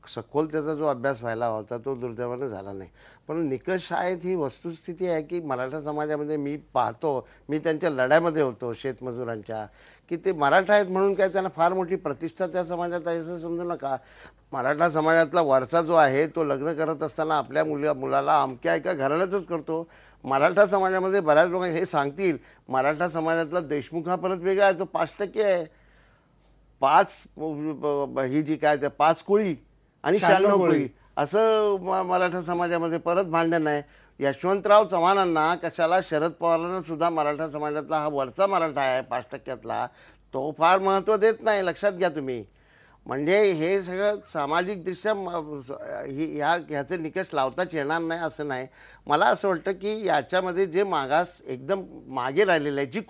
सखोल त्याचा जो अभ्यास व्हायला होता तो दुर्दैवानं झाला नाही. पण निकष आहेत ही वस्तुस्थिती आहे की मराठा समाजामध्ये मी पाहतो, मी त्यांच्या लढ्यामध्ये होतो शेतमजुरांच्या, की ते मराठा आहेत म्हणून काय त्यांना फार मोठी प्रतिष्ठा त्या समाजात आहे असं समजू नका. मराठा समाजातला वरचा जो आहे तो लग्न करत असताना आपल्या मुलाला अमक्या एका घराण्यातच करतो. मराठा समाजामध्ये बऱ्याच लोक हे सांगतील मराठा समाजातला देशमुख हा परत वेगळा आहे, तो 5% आहे. 5 ही जी काय ते 5 कोळी आणि 96 कोळी असं मराठा समाजामध्ये परत भांडण आहे. यशवंतराव चव्हाणांना कशाला शरद पवारांना सुद्धा मराठा समाजातला हा वरचा मराठा आहे 5%तला तो फार महत्त्व देत नाही, लक्षात घ्या तुम्ही. म्हणजे हे सगळं सामाजिकदृष्ट्या ह्याचे निकष लावताच येणार नाही असं नाही. मला असं वाटतं की याच्यामध्ये जे मागास एकदम मागे राहिलेलं आहे, जी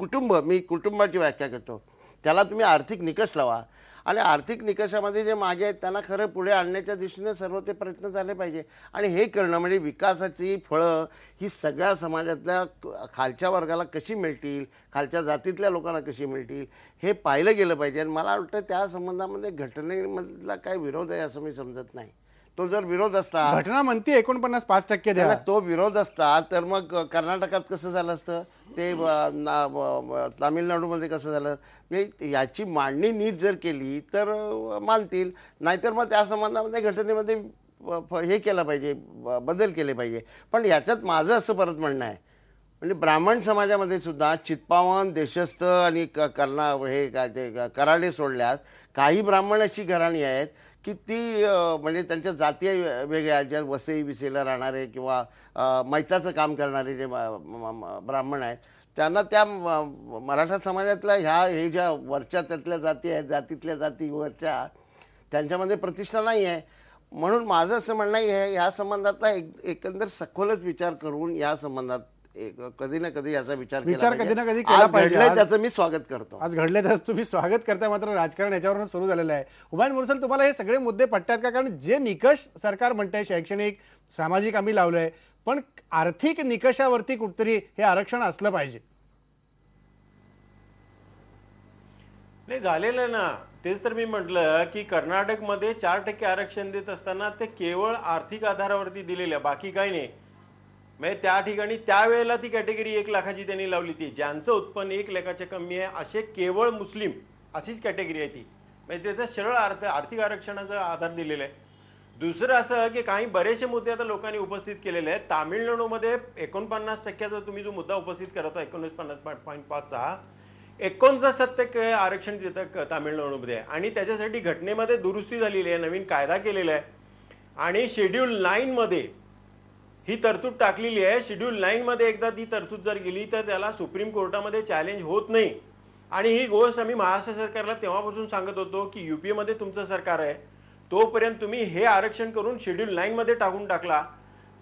मी कुटुंबाची व्याख्या करतो त्याला तुम्ही आर्थिक निकष लावा आणि आर्थिक निकषामध्ये जे मागे आहेत त्यांना खरं पुढे आणण्याच्या दिशेने सर्व ते प्रयत्न झाले पाहिजे. आणि हे करणं म्हणजे विकासाची फळं ही सगळ्या समाजातल्या खालच्या वर्गाला कशी मिळतील, खालच्या जातीतल्या लोकांना कशी मिळतील हे पाहिलं गेलं पाहिजे. आणि मला वाटतं त्या संबंधामध्ये घटनेमधला काय विरोध आहे असं मी समजत नाही. तो जर विरोध असता, घटना म्हणते 49% द्या, तो विरोध असता तर मग कर्नाटकात कसं झालं असतं, ते तामिळनाडूमध्ये कसं झालं, याची मांडणी नीट जर केली तर मानतील. नाहीतर मग त्या संबंधामध्ये घटनेमध्ये हे केलं पाहिजे, बदल केले पाहिजे. पण याच्यात माझं असं परत म्हणणं आहे, म्हणजे ब्राह्मण समाजामध्ये सुद्धा चित्पावन, देशस्थ आणि हे काय ते कराडे सोडल्यास काही ब्राह्मण अशी घराणी आहेत की ती म्हणजे त्यांच्या जाती वेगळ्या, ज्या वसई विसेला राहणारे किंवा मैताचं काम करणारे जे ब्राह्मण आहेत त्यांना त्या मराठा समाजातल्या हे ज्या वरच्या त्यातल्या जाती आहेत, जातीतल्या जाती वरच्या, त्यांच्यामध्ये प्रतिष्ठा नाही आहे. म्हणून माझं असं म्हणणं आहे या संबंधातला एकंदर सखोलच विचार करून या संबंधात कधी ना कधी याचा विचार कधी ना कधी केला पाहिजे. त्याचं मी स्वागत करतो. आज घडले तर तुम्ही स्वागत करताय, मात्र राजकारण याच्यावरून सुरू झालेलं आहे. हुमायून मुर्सल, तुम्हाला हे सगळे मुद्दे पटतात का? कारण जे निकष सरकार म्हणतंय शैक्षणिक सामाजिक आम्ही लावलंय, पण आर्थिक निकषावरती कुठतरी हे आरक्षण असलं पाहिजे. नाही झालेलं ना, तेच तर मी म्हटलं की कर्नाटकमध्ये 4% आरक्षण देत असताना ते केवळ आर्थिक आधारावरती दिलेलं आहे, बाकी काही नाही. म्हणजे त्या ठिकाणी त्यावेळेला ती कॅटेगरी 1 लाखाची त्यांनी लावली, ती ज्यांचं उत्पन्न 1 लाखाच्या कमी आहे असे केवळ मुस्लिम अशीच कॅटेगरी आहे ती. म्हणजे त्याचा सरळ आर्थिक आरक्षणाचा आधार दिलेला आहे. दुसरं असं की काही बरेचसे मुद्दे आता लोकांनी उपस्थित केलेले आहेत. तामिळनाडूमध्ये 49%चा तुम्ही जो मुद्दा उपस्थित करत आहे 49.5चा 49% आरक्षण देतं तामिळनाडूमध्ये आणि त्याच्यासाठी घटनेमध्ये दुरुस्ती झालेली आहे, नवीन कायदा केलेला आहे आणि शेड्यूल 9 मध्ये ही तरतूद टाकलेली आहे. शेड्यूल 9 मध्ये एकदा ती तरतूद जर गेली तर त्याला सुप्रीम कोर्टामध्ये चॅलेंज होत नाही. आणि ही गोष्ट आम्ही महाराष्ट्र सरकारला तेव्हापासून सांगत होतो की युपीए मध्ये तुमचं सरकार आहे, तोपर्यंत तुम्ही हे आरक्षण करून शेड्यूल 9 मध्ये टाकून टाकला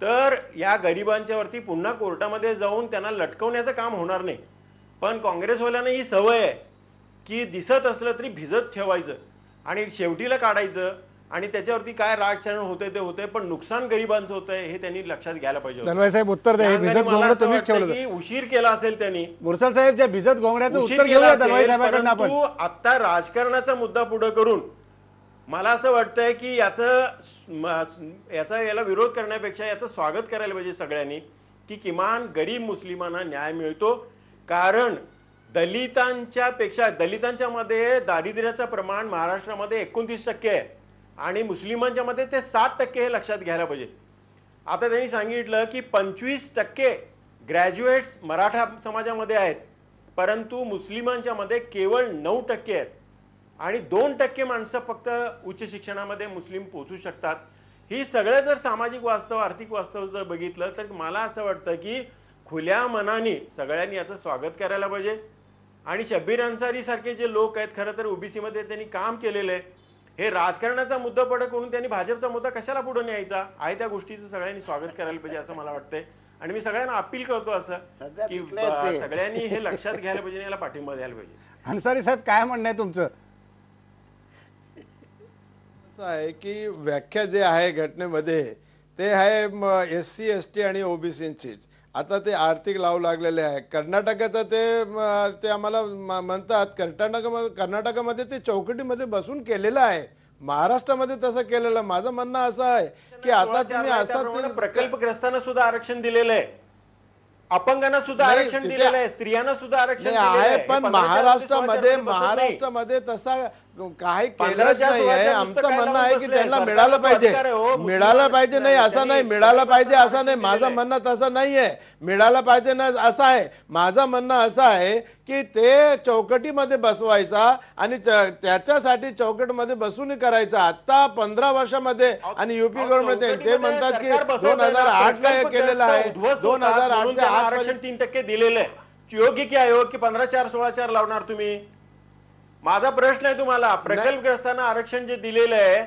तर या गरिबांच्या वरती पुन्हा कोर्टामध्ये जाऊन त्यांना लटकवण्याचं काम होणार नाही. पण काँग्रेसवाल्यांना ही सवय आहे की दिसत असलं तरी भिजत ठेवायचं आणि शेवटीला काढायचं आणि त्याच्यावरती काय राजकारण होतंय ते होतंय, पण नुकसान गरिबांचं होतंय हे त्यांनी लक्षात घ्यायला पाहिजे. धनवाई साहेब उत्तर द्या, भिजत घोंगडं तुम्हीच ठेवलं, उशीर केला असेल त्यांनी. मुर्सल साहेब, ज्या भिजत घोंगड्याचं उत्तर घेऊया धनवाई साहेबांकडून आपण. आता राजकारणाचा मुद्दा पुढे करून मला असं वाटतंय की याला विरोध करण्यापेक्षा याचं स्वागत करायला पाहिजे सगळ्यांनी की किमान गरीब मुस्लिमांना न्याय मिळतो. कारण दलितांच्या मध्ये दारिद्र्याचं प्रमाण महाराष्ट्रामध्ये 29% आहे आणि मुस्लिमांच्या मध्ये ते 7% हे लक्षात घ्यायला पाहिजे. आता त्यांनी सांगितलं की 25% ग्रॅज्युएट्स मराठा समाजामध्ये आहेत, परंतु मुस्लिमांच्या मध्ये केवळ 9% आहेत आणि 2% माणसं फक्त उच्च शिक्षणामध्ये मुस्लिम पोहोचू शकतात. ही सगळं जर सामाजिक वास्तव, आर्थिक वास्तव जर बघितलं तर मला असं वाटतं की खुल्या मनाने सगळ्यांनी याचं स्वागत करायला पाहिजे. आणि शब्बीर अन्सारी सारखे जे लोक आहेत, खरं तर ओबीसी मध्ये त्यांनी काम केलेलं आहे, हे राजकारणाचा मुद्दा पुढे करून त्यांनी भाजपचा मुद्दा कशाला पुढे न्यायचा आहे, त्या गोष्टीचं सगळ्यांनी स्वागत करायला पाहिजे असं मला वाटतंय. आणि मी सगळ्यांना अपील करतो असं की सगळ्यांनी हे लक्षात घ्यायला पाहिजे, याला पाठिंबा द्यायला पाहिजे. अन्सारी साहेब, काय म्हणणं आहे तुमचं? असं आहे की व्याख्या जे आहे घटनेमध्ये ते आहे SC ST आणि ओबीसींचीच. आता ते आर्थिक लावू लागलेले आहे. कर्नाटकाचं ते आम्हाला म्हणतात कर्नाटकामध्ये ते चौकटीमध्ये बसून केलेलं आहे, महाराष्ट्रामध्ये तसं केलेलं. माझं म्हणणं असं आहे की आता तुम्ही असं प्रकल्पग्रस्तांना सुद्धा आरक्षण दिलेलं आहे, अपंगांना सुद्धा नाही, आरक्षण तिथे- दिलेलं आहे, स्त्रियांना सुद्धा आरक्षण नाही दिलेलं आहे, आहे. पण 15,000 महाराष्ट्रामध्ये बसत नाही. तसा काही केलंच 15,000 नाही आहे. नुसतं आमचं काय म्हणणं लावून आहे की बसलंय? त्यांना सरकारला मिळालं तो पाहिजे, अधिकार आहे, हो. मिळालं पाहिजे नाही असं नाही, मिळालं पाहिजे असं नाही. माझं दिलेलं म्हणणं तसं नाहीये, मिळालं पाहिजे ना असं आहे. माझं म्हणणं असं आहे की ते चौकटीमध्ये बसवायचा आणि त्याच्यासाठी चौकटीमध्ये बसून करायचा. आता 15 वर्षामध्ये आणि युपी गव्हर्नमेंट ते म्हणतात की 2008 ला हे केलेलं आहे, 2008च्या आरक्षण 3% दिलेलं आहे. योग्य की आहे की 15/4 16/4 लावणार तुम्ही? माझा प्रश्न आहे तुम्हाला, प्रकल्पग्रस्तांना आरक्षण जे दिलेलं आहे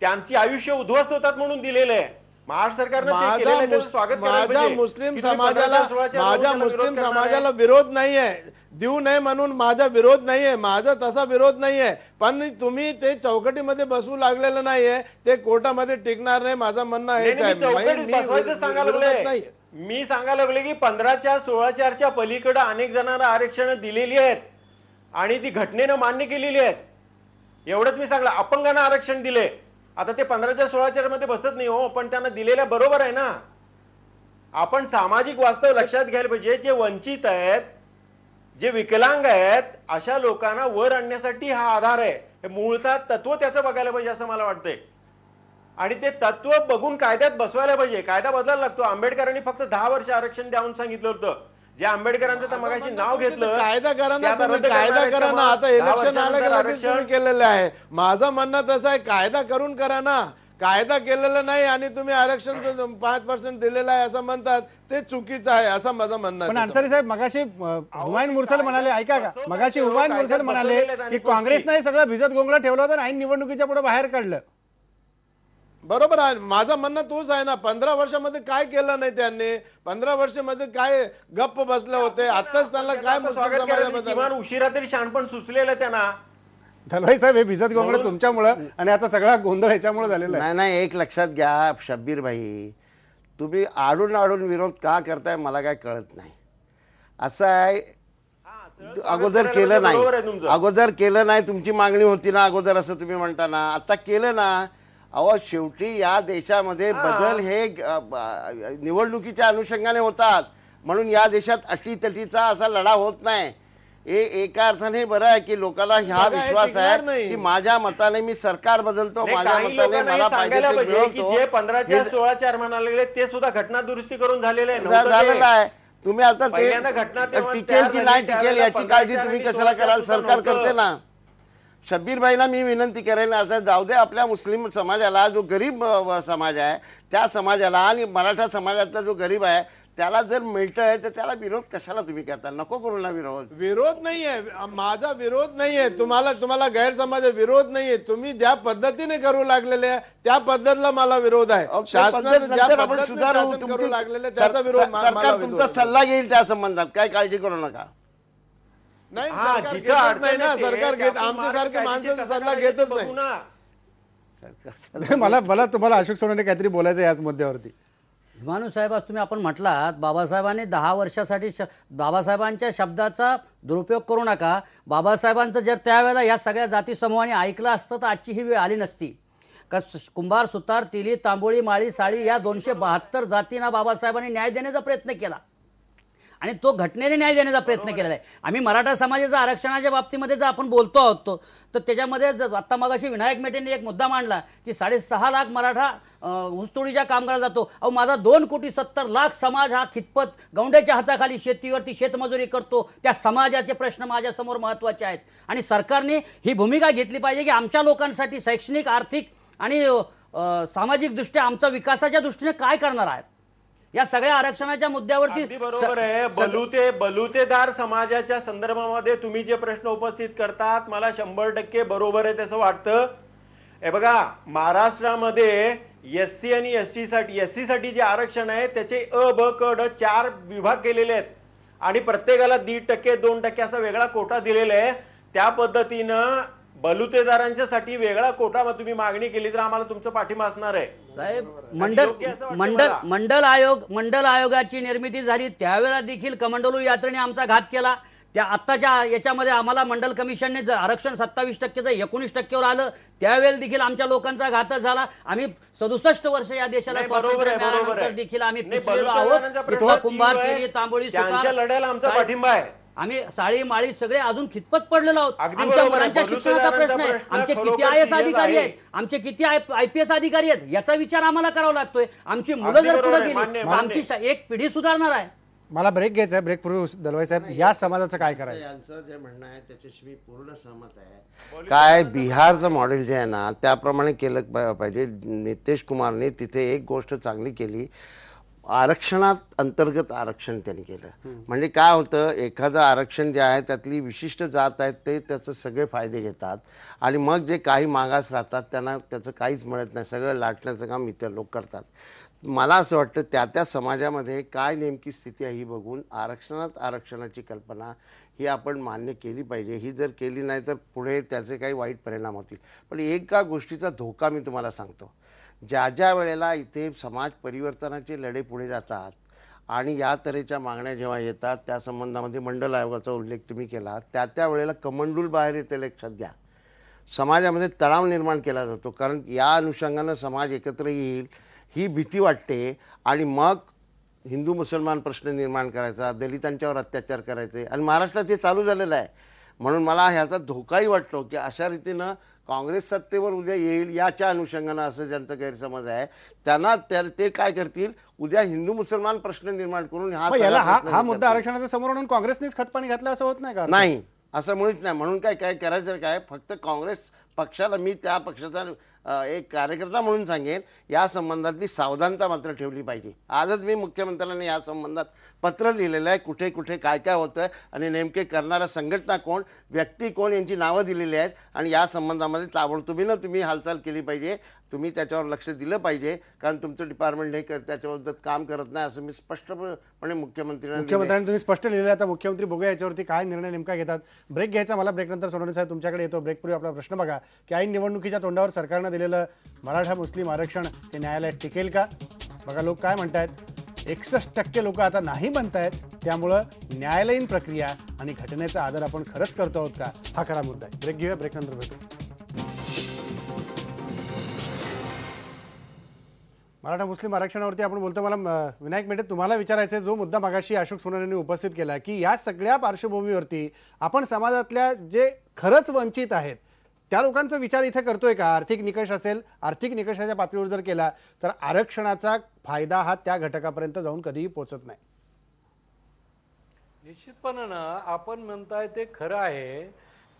त्यांची आयुष्य उद्ध्वस्त होतात म्हणून दिलेलं आहे. महाराष्ट्र सरकारनं ते केलेलं आहे, त्याचं स्वागत करायला माझ्या पाहिजे. मुस्लिम की तुम्ही समाजाला 15/4 16/4 माझ्या त्याला मुस्लिम विरोध करणार आहे. समाजाला विरोध नाहीये, देऊ नये म्हणून माझा विरोध नाहीये, माझा तसा विरोध नाहीये. पण तुम्ही ते चौकटीमध्ये बसवू लागलेलं नाहीये, ते कोर्टामध्ये टिकणार नाही. माझं म्हणणं नाही, हेच नाही, मी चौकटीत आहे. बसवायचं सांगायला विरोधात लागलोय. मी सांगायला लागले की 15/4 16/4च्या पलीकडे अनेक जणांना आरक्षण दिलेली आहेत आणि ती घटनेनं मान्य केलेली आहेत. एवढंच मी सांगलं. अपंगांना आरक्षण दिले, आता ते 15/4 16/4 मध्ये बसत नाही हो, पण त्यांना दिलेल्या बरोबर आहे ना. आपण सामाजिक वास्तव लक्षात घ्यायला पाहिजे. जे वंचित आहेत, जे विकलांग आहेत, अशा लोकांना वर आणण्यासाठी हा आधार आहे. हे मूळचा तत्व त्याचं बघायला पाहिजे असं मला वाटतंय आणि ते तत्व बघून कायद्यात बसवायला पाहिजे. कायदा बदलायला लागतो. आंबेडकरांनी फक्त 10 वर्ष आरक्षण द्यावून सांगितलं होतं. जे आंबेडकरांचं तर मगाशी नाव घेतलं, कायदा करा ते ना, आता तुम्ही रद्द कायदा करणार करा आहे ना. का? आता 10 इलेक्शन वर्षानंतर आलं की लगेच आरक्षण तुम्ही केलेलं आहे. माझं म्हणणं तसं आहे, कायदा करून करा ना. कायदा केलेला नाही आणि तुम्ही आरक्षण 5% दिलेलं आहे असं म्हणतात, ते चुकीचं आहे असं माझं म्हणणं पण आहे. अन्सारी साहेब मगाशी हुमायून मुर्सल म्हणाले, ऐका का, मगाशी हुमायून मुर्सल म्हणाले की काँग्रेसनं हे सगळं भिजत गोंगळा ठेवलं होतं आणि ऐन निवडणुकीच्या पुढे बाहेर काढलं. बरोबर आहे, माझं म्हणणं तोच आहे ना. 15 वर्षामध्ये काय केलं नाही त्यांनी? 15 वर्षामध्ये काय गप्प बसले होते? आताच त्यांना काय मुस्लिम समाजाबद्दल किमान उशिरा तरी शहाणपण सुचलेलं त्यांना. दलवाई साहेब, हे भिजत गोंगळ तुमच्यामुळं आणि आता सगळा गोंधळ ह्याच्यामुळे झालेला आहे. नाही नाही, एक लक्षात घ्या शब्बीर भाई, तुम्ही आडून आडून विरोध का करताय मला काय कळत नाही. असं आहे, अगोदर केलं नाही, अगोदर केलं नाही, तुमची मागणी होती ना अगोदर असं तुम्ही म्हणता ना, आता केलं ना. अहो शेवटी या देशामध्ये बदल हे निवडणुकीच्या अनुषंगाने होतात, म्हणून या देशात अटीतटीचा असा लढा होत नाही. एका अर्थाने बरं आहे की लोकांना हा विश्वास आहे की माझ्या मताने मी सरकार बदलतो, माझ्या मताने मला पाहिजे ते मिळवतो. जे 15/4 16/4 म्हणाले ते सुद्धा घटना दुरुस्ती करून झालेलं झालेलं आहे. तुम्ही आता ते पहिल्यांदा घटना तेव्हा टिकेल की तयार नाही झाली, टिकेल याची काळजी त्यावेळेला तुम्ही 15/4 कशाला कराल? सरकार नव्हतं. करते ना. शब्बीर भाईला मी विनंती करेन, आता जाऊ दे आपल्या मुस्लिम समाजाला, जो गरीब समाज आहे त्या समाजाला आणि मराठा समाजातला जो गरीब आहे त्याला जर मिळतंय तर त्याला विरोध कशाला तुम्ही करता? नको करू ना विरोध. विरोध नाहीये, माझा विरोध नाहीये. तुम्हाला गैरसमज विरोध नाहीये. तुम्ही ज्या पद्धतीने करू लागलेले त्या पद्धतीला मला विरोध आहे. शासनाने ज्या पद्धतीने शासन करू लागलेले त्याचा विरोध सरकार तुमचा सल्ला घेईल त्या संबंधात, काय काळजी करू नका. नाही, सरकार घेतच नाही ना. सरकार घेत आमच्यासारखे माणसाचा सल्ला घेतच नाही. मला तुम्हाला अशोक सोनवणे काहीतरी बोलायचं याच मुद्द्यावरती. हुमायून साहेब, आज तुम्ही आपण म्हटलात बाबासाहेबांनी 10 वर्षासाठी बाबासाहेबांच्या शब्दाचा दुरुपयोग करू नका. बाबासाहेबांचं जर त्यावेळेला या सगळ्या जाती समूहाने ऐकलं असतं तर आजची ही वेळ आली नसती. का कुंभार, सुतार, तेली, तांबोळी, माळी, साळी या 272 जातींना बाबासाहेबांनी न्याय देण्याचा प्रयत्न केला आणि तो घटनेने न्याय देण्याचा प्रयत्न केलेला आहे. आम्ही मराठा समाजाच्या आरक्षणाच्या बाबतीमध्ये जर आपण बोलतो आहोत तर त्याच्यामध्ये आत्ता मगाशी विनायक मेटेंनी एक मुद्दा मांडला की 6.5 लाख मराठा ऊसतोडीच्या कामगाराला जातो. अहो, माझा 2,70,00,000 समाज हा खितपत गौंड्याच्या हाताखाली शेतीवरती शेतमजुरी करतो. त्या समाजाचे प्रश्न माझ्यासमोर महत्त्वाचे आहेत आणि सरकारने ही भूमिका घेतली पाहिजे की आमच्या लोकांसाठी शैक्षणिक, आर्थिक आणि सामाजिक दृष्ट्या आमचा विकासाच्या दृष्टीने काय करणार आहेत. या सगळ्या आरक्षणाच्या मुद्द्यावरती बरोबर आहे. बलुतेदार समाजाच्या संदर्भामध्ये तुम्ही जे प्रश्न उपस्थित करतात मला 100% बरोबर आहे तसं वाटतं. हे बघा, महाराष्ट्रामध्ये SC आणि ST साठी जे आरक्षण आहे त्याचे अ, ब, क, ड 4 विभाग केलेले आहेत आणि प्रत्येकाला 1.5% 2% असा वेगळा कोटा दिलेला आहे. त्या पद्धतीनं बलुतेदारांच्यासाठी वेगळा कोटा तुम्ही मागणी केली तर आम्हाला तुमचं पाठिंबा असणार आहे. साहेब, मंडल आयोगाची निर्मिती झाली त्यावेळेला देखील कमंडलू यात्रेने आमचा घात केला. त्या आत्ताच्या याच्यामध्ये आम्हाला मंडल कमिशनने जर आरक्षण 27% जर 19%वर आलं त्यावेळेला देखील आमच्या लोकांचा घात झाला. आम्ही 67 वर्ष या देशाला नाही, बरोबर स्वातंत्र्य आहे, बरोबर मिळाल्यानंतर आहे. देखील आम्ही नाही, पिचलेलो बलुतेदारांचा आहोत. प्रश्न इथं कुंभार तीव्र आहे. केली, तांबोळी, त्यांच्या लढ्याला आमचा पाठिंबा आहे. आम्ही साळी माळी सगळे अजून खितपत पडलेलो आहोत. अगदी आमच्या बरोबर आहे. मुलांच्या शिक्षणाचा प्रश्न आहे. प्रश्न आमचे किती खरोखर IAS serious अधिकारी आहे. आहेत, आमचे किती IPS अधिकारी आहेत याचा विचार आम्हाला करावा लागतोय. आमची मुलं अगदी जर बरोबर पुढे आहे. गेली मान्य, तर आमची एक पिढी सुधारणार आहे. मला ब्रेक घ्यायचा आहे. ब्रेकपूर्वी दलवाई साहेब, या समाजाचं काय करायचं? यांचं जे म्हणणं आहे त्याच्याशी मी पूर्ण सहमत आहे. काय बिहारचं मॉडेल जे आहे ना त्याप्रमाणे केलं पाहिजे. नितीश कुमारने तिथे एक गोष्ट चांगली केली, आरक्षणात अंतर्गत आरक्षण त्यांनी केलं. म्हणजे काय होतं, एखादं आरक्षण जे आहे त्यातली विशिष्ट जात आहेत ते त्याचं सगळे फायदे घेतात आणि मग जे काही मागास राहतात त्यांना त्याचं काहीच मिळत नाही, सगळं लाटण्याचं काम इतर लोक करतात. मला असं वाटतं त्या समाजामध्ये काय नेमकी स्थिती आहे ही बघून आरक्षणात आरक्षणाची कल्पना ही आपण मान्य केली पाहिजे. ही जर केली नाही तर पुढे त्याचे काही वाईट परिणाम होतील. पण एका गोष्टीचा धोका मी तुम्हाला सांगतो, ज्या वेळेला इथे समाज परिवर्तनाचे लढे पुढे जातात आणि या तऱ्हेच्या मागण्या जेव्हा येतात त्या संबंधामध्ये मंडल आयोगाचा उल्लेख तुम्ही केला, त्या वेळेला कमंडूल बाहेर येते. लक्षात घ्या, समाजामध्ये तणाव निर्माण केला जातो कारण या अनुषंगानं समाज एकत्र येईल ही भीती वाटते आणि मग हिंदू मुसलमान प्रश्न निर्माण करायचा, दलितांच्यावर अत्याचार करायचे आणि महाराष्ट्रात हे चालू झालेलं आहे. म्हणून मला ह्याचा धोकाही वाटतो की अशा रीतीनं काँग्रेस सत्तेवर उद्या येईल याच्या अनुषंगानं असं ज्यांचा गैरसमज आहे त्यांना ते काय करतील, उद्या हिंदू मुसलमान प्रश्न निर्माण करून हा मुद्दा आरक्षणाचा समोर आणून काँग्रेसनेच खतपाणी घातलं असं होत नाही का? नाही, असं मुळीच नाही. म्हणून काय करायचं काय, फक्त काँग्रेस पक्षाला, मी त्या पक्षाचा एक कार्यकर्ता म्हणून सांगेन, या संबंधातली सावधानता मात्र ठेवली पाहिजे. आजच मी मुख्यमंत्र्यांनी या संबंधात पत्र लिहिलेलं आहे, कुठे कुठे काय काय होतं आणि नेमके करणारा संघटना कोण, व्यक्ती कोण यांची नावं दिलेली आहेत आणि या संबंधामध्ये ताबडतोबीनं तुम्ही हालचाल केली पाहिजे. तुम्ही त्याच्यावर लक्ष दिलं पाहिजे कारण तुमचं डिपार्टमेंट हे त्याच्याबद्दल काम करत नाही असं मी स्पष्टपणे मुख्यमंत्र्यांनी तुम्ही स्पष्ट लिहिलं. आता मुख्यमंत्री बघूया याच्यावरती काय निर्णय नेमका घेतात. ब्रेक घ्यायचा. मला ब्रेकनंतर सोनवणे साहेब तुमच्याकडे येतो. ब्रेकपूर्वी आपला प्रश्न बघा की ऐन निवडणुकीच्या तोंडावर सरकारनं दिलेलं मराठा मुस्लिम आरक्षण ते न्यायालयात टिकेल का? बघा लोक काय म्हणतायत. 61% लोक आता नाही म्हणतायत. त्यामुळं न्यायालयीन प्रक्रिया आणि घटनेचा आदर आपण खरंच करतो आहोत का, हा खरा मुद्दा आहे. ब्रेक घेऊया, ब्रेकनंतर भेटू. मराठा मुस्लिम आरक्षणावरती आपण बोलतो. मला विनायक मेटे तुम्हाला विचारायचं आहे, जो मुद्दा मगाशी अशोक सोनवणेंनी उपस्थित केला की या सगळ्या पार्श्वभूमीवरती आपण समाजातल्या जे खरंच वंचित आहेत त्या लोकांचा विचार इथे करतोय का? आर्थिक निकष असेल, आर्थिक निकषाच्या पातळीवर जर केला तर आरक्षणाचा फायदा हा त्या घटकापर्यंत जाऊन कधीही पोहोचत नाही. निश्चितपणानं आपण म्हणताय ते खरं आहे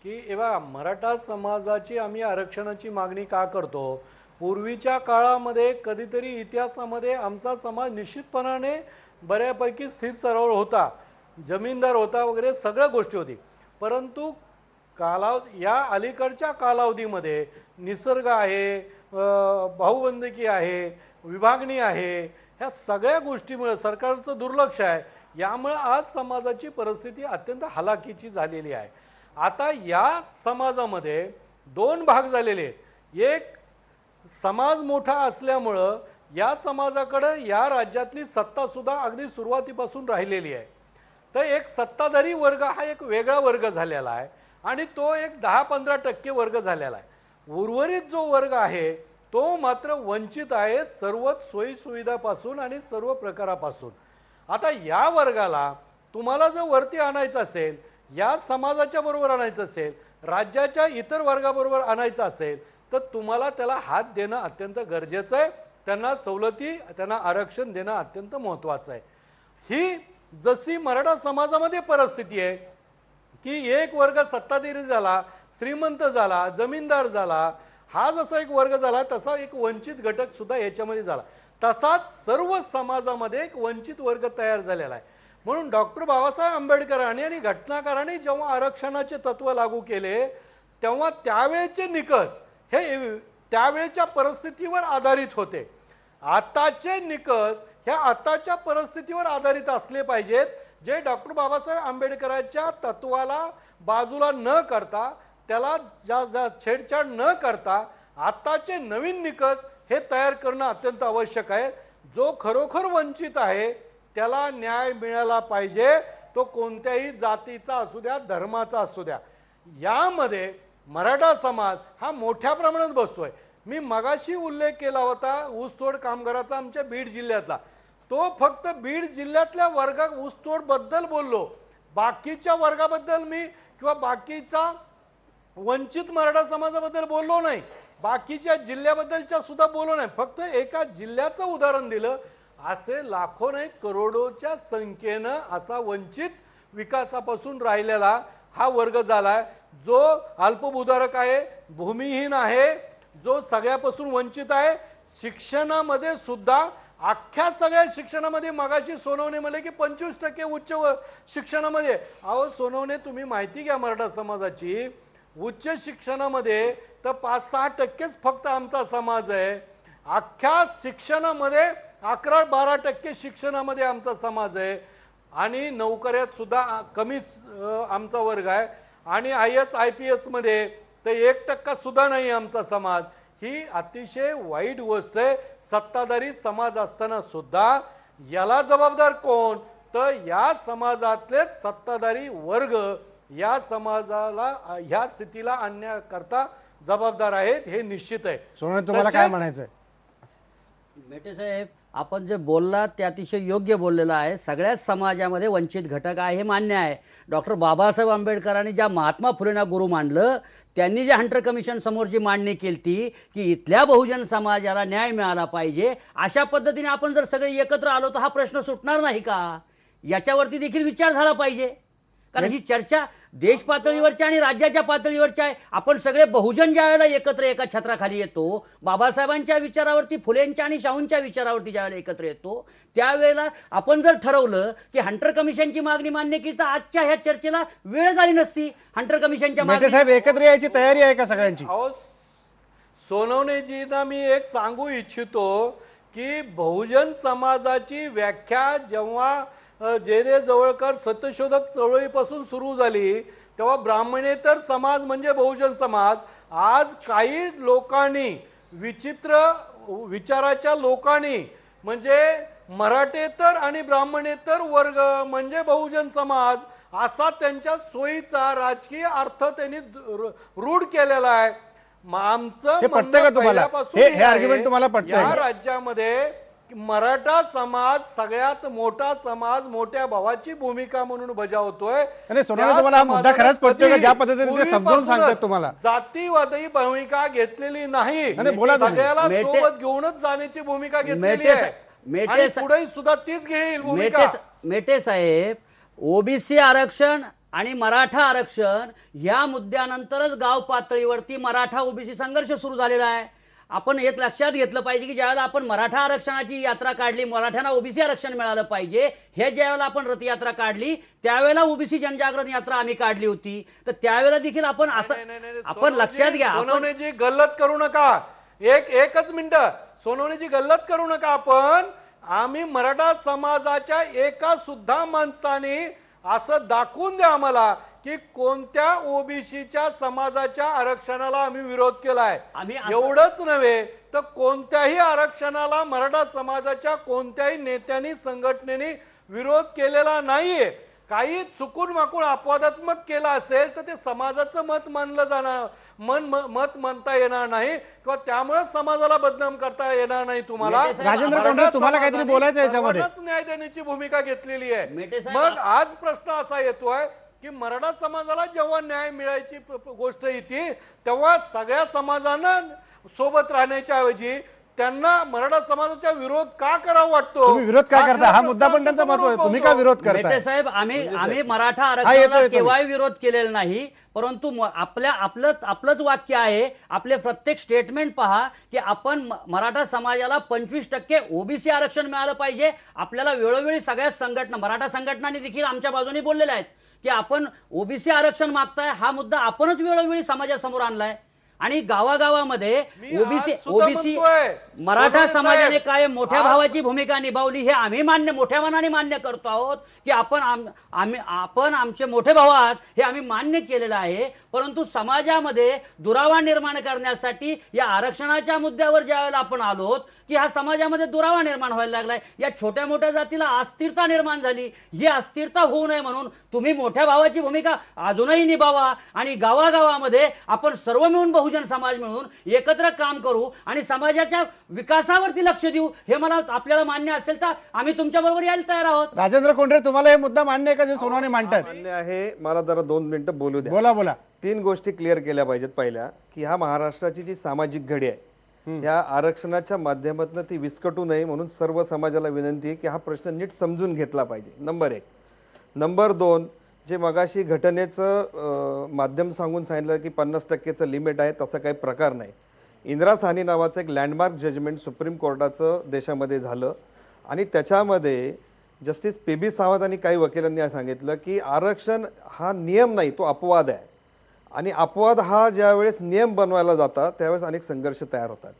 की एव्हा मराठा समाजाची आम्ही आरक्षणाची मागणी का करतो. पूर्वीच्या काळामध्ये कधीतरी इतिहासामध्ये आमचा समाज निश्चितपणाने बऱ्यापैकी स्थिर स्तरावर होता, जमीनदार होता वगैरे सगळ्या गोष्टी होती. परंतु या अलीकडच्या कालावधीमध्ये निसर्ग आहे, भाऊबंदकी आहे, विभागणी आहे, ह्या सगळ्या गोष्टीमुळे सरकारचं दुर्लक्ष आहे. यामुळे आज समाजाची परिस्थिती अत्यंत हलाखीची झालेली आहे. आता या समाजामध्ये दोन भाग झालेले आहेत. एक समाज मोठा असल्यामुळं या समाजाकडे या राज्यातली सत्ता सुद्धा अगदी सुरुवातीपासून राहिलेली आहे. तर एक सत्ताधारी वर्ग हा एक वेगळा वर्ग झालेला आहे आणि तो एक 10-15% वर्ग झालेला आहे. उर्वरित जो वर्ग आहे तो मात्र वंचित आहे सर्वच सोयी सुविधापासून आणि सर्व प्रकारापासून. आता या वर्गाला तुम्हाला जर वरती आणायचं असेल, या समाजाच्या बरोबर आणायचं असेल, राज्याच्या इतर वर्गाबरोबर आणायचं असेल तर तुम्हाला त्याला हात देणं अत्यंत गरजेचं आहे. त्यांना सवलती, त्यांना आरक्षण देणं अत्यंत महत्त्वाचं आहे. ही जशी मराठा समाजामध्ये परिस्थिती आहे की एक वर्ग सत्ताधारी झाला, श्रीमंत झाला, जमीनदार झाला, हा जसा एक वर्ग झाला तसा एक वंचित घटक सुद्धा याच्यामध्ये झाला. तसाच सर्व समाजामध्ये एक वंचित वर्ग तयार झालेला आहे. म्हणून डॉक्टर बाबासाहेब आंबेडकरांनी आणि घटनाकारांनी जेव्हा आरक्षणाचे तत्व लागू केले तेव्हा त्यावेळेचे निकष हे त्यावेळेच्या परिस्थितीवर आधारित होते. आताचे निकष ह्या आताच्या परिस्थितीवर आधारित असले पाहिजेत, जे डॉक्टर बाबासाहेब आंबेडकरांच्या तत्वाला बाजूला न करता, त्याला छेडछाड न करता आताचे नवीन निकष हे तयार करणं अत्यंत आवश्यक आहे. जो खरोखर वंचित आहे त्याला न्याय मिळाला पाहिजे तो कोणत्याही जातीचा असू द्या, धर्माचा असू द्या, यामध्ये मराठा समाज हा मोठ्या प्रमाणात बसतोय. मी मगाशी उल्लेख केला होता ऊसतोड कामगाराचा आमच्या बीड जिल्ह्यातला. तो फक्त बीड जिल्ह्यातल्या वर्गात ऊसतोड बद्दल बोललो, बाकीच्या वर्गाबद्दल मी किंवा बाकीचा वंचित मराठा समाजाबद्दल बोललो नाही, बाकीच्या जिल्ह्याबद्दलच्या सुद्धा बोललो नाही. फक्त एका जिल्ह्याचं उदाहरण दिलं. असे लाखो नाही करोडोच्या संख्येनं असा वंचित विकासापासून राहिलेला हा वर्ग झालाय, जो अल्पभूधारक आहे, भूमिहीन आहे, जो सगळ्यापासून वंचित आहे. शिक्षणामध्ये सुद्धा अख्ख्या सगळ्या शिक्षणामध्ये मगाशी सोनवणे म्हणले की 25% उच्च शिक्षणामध्ये. अहो सोनवणे, तुम्ही माहिती घ्या मराठा समाजाची, उच्च शिक्षणामध्ये तर 5-6% फक्त आमचा समाज आहे. अख्ख्या शिक्षणामध्ये 11-12% शिक्षणामध्ये आमचा समाज आहे. आणि नोकऱ्यात सुद्धा कमीच आमचा वर्ग आहे. आणि IAS IPS मध्ये तर 1% सुद्धा नाही आमचा समाज. ही अतिशय वाईट गोष्ट आहे. सत्ताधारी समाज असताना सुद्धा याला जबाबदार कोण? तर या समाजातले सत्ताधारी वर्ग या समाजाला ह्या स्थितीला आणण्याकरता जबाबदार आहेत, हे निश्चित आहे. सोनवणे, तुम्हाला काय म्हणायचं आहे? मेटे साहेब, आपण जे बोललात ते अतिशय योग्य बोललेलं आहे. सगळ्याच समाजामध्ये वंचित घटक आहे हे मान्य आहे. डॉक्टर बाबासाहेब आंबेडकरांनी ज्या महात्मा फुलेंना गुरु मानलं, त्यांनी जे हंटर कमिशन समोर जी मांडणी केली की इथल्या बहुजन समाजाला न्याय मिळाला पाहिजे, अशा पद्धतीने आपण जर सगळे एकत्र आलो तर हा प्रश्न सुटणार नाही का? याच्यावरती देखील विचार झाला पाहिजे. कारण ही चर्चा देश पातळीवरची आणि राज्याच्या पातळीवरची आहे. आपण सगळे बहुजन ज्या वेळेला एकत्र एका छत्राखाली येतो, बाबासाहेबांच्या विचारावरती, फुलेंच्या आणि शाहूंच्या विचारावरती ज्या वेळेला एकत्र येतो, त्यावेळेला आपण जर ठरवलं की हंटर कमिशनची मागणी मान्य केली तर आजच्या ह्या चर्चेला वेळ झाली नसती. हंटर कमिशनच्या मेटे साहेब, एकत्र यायची तयारी आहे का सगळ्यांची? सोनवणेजींना मी एक सांगू इच्छितो की बहुजन समाजाची व्याख्या जेव्हा जे जवळकर सत्यशोधक चळवळीपासून सुरू झाली तेव्हा ब्राह्मणेतर समाज म्हणजे बहुजन समाज. आज काही लोकांनी, विचित्र विचाराच्या लोकांनी, म्हणजे मराठेतर आणि ब्राह्मणेतर वर्ग म्हणजे बहुजन समाज असा त्यांच्या सोयीचा राजकीय अर्थ त्यांनी रूढ केलेला आहे. आमचं पटतं का तुम्हाला? हे आर्ग्युमेंट तुम्हाला पटतं? या राज्यामध्ये मराठा समाज सगळ्यात मोठा समाज, मोठ्या भावाची भूमिका म्हणून बजावतोय. सोनवणे, तुम्हाला हा मुद्दा खरंच पटतो का? ज्या पद्धतीने ते समजावून सांगतात तुम्हाला, जातीवादी भूमिका घेतलेली नाही, बोला, सगळ्याला सोबत घेऊनच जाण्याची भूमिका घेतलेली आहे. पुढे सुद्धा तीच घेईल भूमिका. मेटे साहेब, ओबीसी आरक्षण आणि मराठा आरक्षण या मुद्द्यानंतरच गाव पातळीवरती मराठा ओबीसी संघर्ष सुरू झालेला आहे. आपण एक लक्षात घेतलं पाहिजे की ज्यावेळेला आपण मराठा आरक्षणाची यात्रा काढली, मराठ्यांना ओबीसी आरक्षण मिळालं पाहिजे, हे ज्यावेळेला आपण रथयात्रा काढली त्यावेळेला ओबीसी जनजागरण यात्रा आम्ही काढली होती. तर त्यावेळेला देखील आपण असं आपण लक्षात घ्या. सोनवणेजी गल्लत करू नका. एकच मिनिट, सोनवणेजी गल्लत करू नका. आम्ही मराठा समाजाच्या एका सुद्धा माणसाने असं दाखवून द्या आम्हाला की कोणत्या ओबीसीच्या समाजाच्या आरक्षणाला आम्ही विरोध केलाय. एवढंच नव्हे तर कोणत्याही आरक्षणाला मराठा समाजाच्या कोणत्याही नेत्यांनी, संघटनेने विरोध केलेला नाहीये. काही चुकून माकून अपवादात्मक केला असेल तर ते समाजाचं मत मानलं जाणार, मत म्हणता येणार नाही किंवा त्यामुळे समाजाला बदनाम करता येणार नाही. तुम्हाला राजेंद्र कोंढरे, तुम्हाला काहीतरी बोलायचं याच्यामध्ये? न्याय देण्याची भूमिका घेतलेली आहे. मग आज प्रश्न असा येतोय की मराठा समाजाला जेव्हा न्याय मिळायची गोष्ट येते तेव्हा सगळ्या समाजानं सोबत राहण्याच्या ऐवजी त्यांना मराठा समाजाचा विरोध का करावा वाटतो? तुम्ही विरोध का करता? हा मुद्दा पण त्यांचा महत्त्व आहे. तुम्ही का विरोध करता? मेटे साहेब, आम्ही मराठा आरक्षणाला केव्हाही विरोध केलेला नाही, परंतु आपलंच वाक्य आहे, आपले प्रत्येक स्टेटमेंट पहा की आपण मराठा समाजाला 25% ओबीसी आरक्षण मिळालं पाहिजे. आपल्याला वेळोवेळी सगळ्या संघटना, मराठा संघटनांनी देखील आमच्या बाजूने बोललेल्या आहेत की आपण ओबीसी आरक्षण मागताय, हा मुद्दा आपणच वेळोवेळी समाजासमोर आणलाय. आणि गावागावामध्ये मी ओबीसी आज सुद्धा ओबीसी म्हणतोय, मराठा सोनवणे समाजाने साहेब, काय मोठ्या आज- भावाची भूमिका निभावली हे आम्ही मोठ्या मनाने मान्य करतो आहोत की आपण आमचे मोठे भाऊ आहात हे आम्ही मान्य केलेलं आहे. परंतु समाजामध्ये दुरावा निर्माण करण्यासाठी या आरक्षणाच्या मुद्द्यावर ज्यावेळेला आपण आलोत की हा समाजामध्ये दुरावा निर्माण व्हायला लागलाय, या छोट्या मोठ्या जातीला अस्थिरता निर्माण झाली, ही अस्थिरता होऊ नये म्हणून तुम्ही मोठ्या भावाची भूमिका अजूनही निभावा आणि गावागावामध्ये आपण सर्व मिळून बहुजन समाज मिळून एकत्र काम करू आणि समाजाच्या विकासावरती लक्ष देऊ. हे मला आपल्याला मान्य असेल तर आम्ही तुमच्या बरोबर यायला तयार आहोत. राजेंद्र कोंढरे, तुम्हाला हे मुद्दा मान्य आहे का जे सोनवणे मांडतात? मान्य आहे. मला जरा 2 मिनिटं बोलू द्या. बोला बोला. 3 गोष्टी क्लिअर केल्या पाहिजेत. पहिल्या की हा महाराष्ट्राची जी सामाजिक घडी आहे या आरक्षणाच्या माध्यमातून ती विस्कटू नये म्हणून सर्व समाजाला विनंती आहे की हा प्रश्न नीट समजून घेतला पाहिजे. नंबर 1. नंबर 2, जे मगाशी घटनेचं माध्यम सांगून सांगितलं की 50%चं लिमिट आहे, तसा काही प्रकार नाही. इंदिरा साहनी नावाचं एक लँडमार्क जजमेंट सुप्रीम कोर्टाचं देशामध्ये झालं आणि त्याच्यामध्ये जस्टिस PB सावंत आणि काही वकिलांनी सांगितलं की आरक्षण हा नियम नाही, तो अपवाद आहे आणि अपवाद हा ज्यावेळेस नियम बनवायला जातात त्यावेळेस अनेक संघर्ष तयार होतात.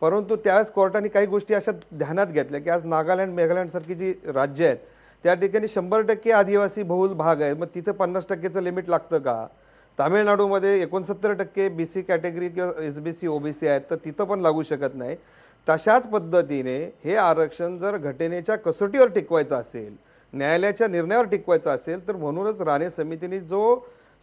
परंतु त्यावेळेस कोर्टाने काही गोष्टी अशा ध्यानात घेतल्या की आज नागालँड मेघालँडसारखी जी राज्य आहेत त्या ठिकाणी 100% आदिवासी बहुल भाग आहे, मग तिथं 50%चं लिमिट लागतं का? तामिळनाडूमध्ये 69% BC कॅटेगरी किंवा SBC OBC आहेत, तर तिथं पण लागू शकत नाही. तशाच पद्धतीने हे आरक्षण जर घटनेच्या कसोटीवर टिकवायचं असेल, न्यायालयाच्या निर्णयावर टिकवायचं असेल, तर म्हणूनच राणे समितीने जो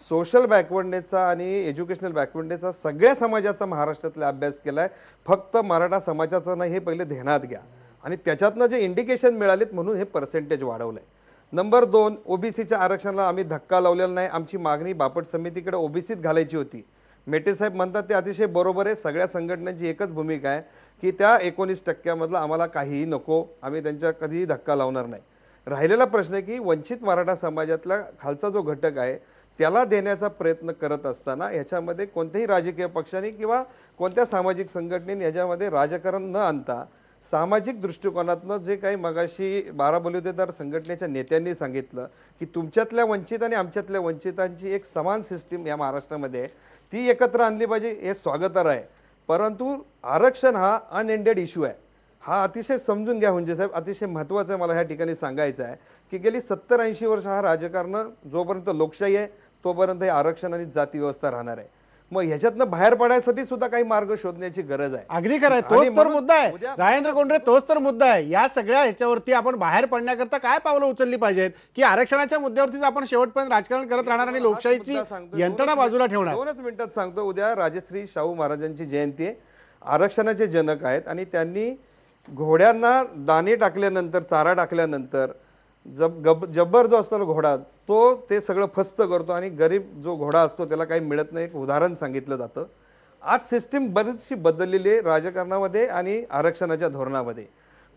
सोशल बॅकवर्डनेसचा आणि एज्युकेशनल बॅकवर्डनेसचा सगळ्या समाजाचा महाराष्ट्रातला अभ्यास केलाय, फक्त मराठा समाजाचा नाही हे पहिले ध्यानात घ्या आणि त्याच्यातनं जे इंडिकेशन मिळालेत म्हणून हे पर्सेंटेज वाढवलंय. नंबर 2, ओबीसीच्या आरक्षणाला आम्ही धक्का लावलेला नाही. आमची मागणी बापट समितीकडे ओबीसीत घालायची होती. मेटे साहेब म्हणतात ते अतिशय बरोबर आहे. सगळ्या संघटनांची एकच भूमिका आहे की त्या 19% आम्हाला काहीही नको, आम्ही त्यांच्या कधीही धक्का लावणार नाही. राहिलेला प्रश्न आहे की वंचित मराठा समाजातला खालचा जो घटक आहे त्याला देण्याचा प्रयत्न करत असताना ह्याच्यामध्ये कोणत्याही राजकीय पक्षाने किंवा कोणत्या सामाजिक संघटनेने ह्याच्यामध्ये राजकारण न आणता सामाजिक दृष्टिकोनातनं जे काही मगाशी 12 बलुतेदार संघटनेच्या नेत्यांनी सांगितलं की तुमच्यातल्या वंचित आणि आमच्यातल्या वंचितांची एक समान सिस्टीम या महाराष्ट्रामध्ये ती एकत्र आणली पाहिजे, हे स्वागतार्ह आहे. परंतु आरक्षण हा अनएंडेड इश्यू आहे. हा अतिशय समजून घ्या हुंजे साहेब, अतिशय महत्त्वाचं मला ह्या ठिकाणी सांगायचं आहे की गेली 70-80 वर्ष हा राजकारण जोपर्यंत लोकशाही आहे तोपर्यंत हे आरक्षण आणि जाती व्यवस्था राहणार आहे. मग ह्याच्यातनं बाहेर पडायसाठी सुद्धा काही मार्ग शोधण्याची गरज आहे. अगदी खरं आहे. तोच तर मुद्दा आहे राजेंद्र कोंढरे, तोच तर मुद्दा आहे. या सगळ्या ह्याच्यावरती आपण बाहेर पडण्याकरता काय पावलं उचलली पाहिजेत की आरक्षणाच्या मुद्द्यावरतीच आपण शेवटपर्यंत राजकारण करत राहणार आणि लोकशाहीची यंत्रणा बाजूला ठेवणार? 2च मिनिटात सांगतो. उद्या राजश्री शाहू महाराजांची जयंती आहे. आरक्षणाचे जनक आहेत आणि त्यांनी घोड्यांना दाणे टाकल्यानंतर, चारा टाकल्यानंतर जब्बर जो असतो घोडा तो ते सगळं फस्त करतो आणि गरीब जो घोडा असतो त्याला काही मिळत नाही. एक उदाहरण सांगितलं जातं. आज सिस्टीम बरीचशी बदललेली आहे राजकारणामध्ये आणि आरक्षणाच्या धोरणामध्ये.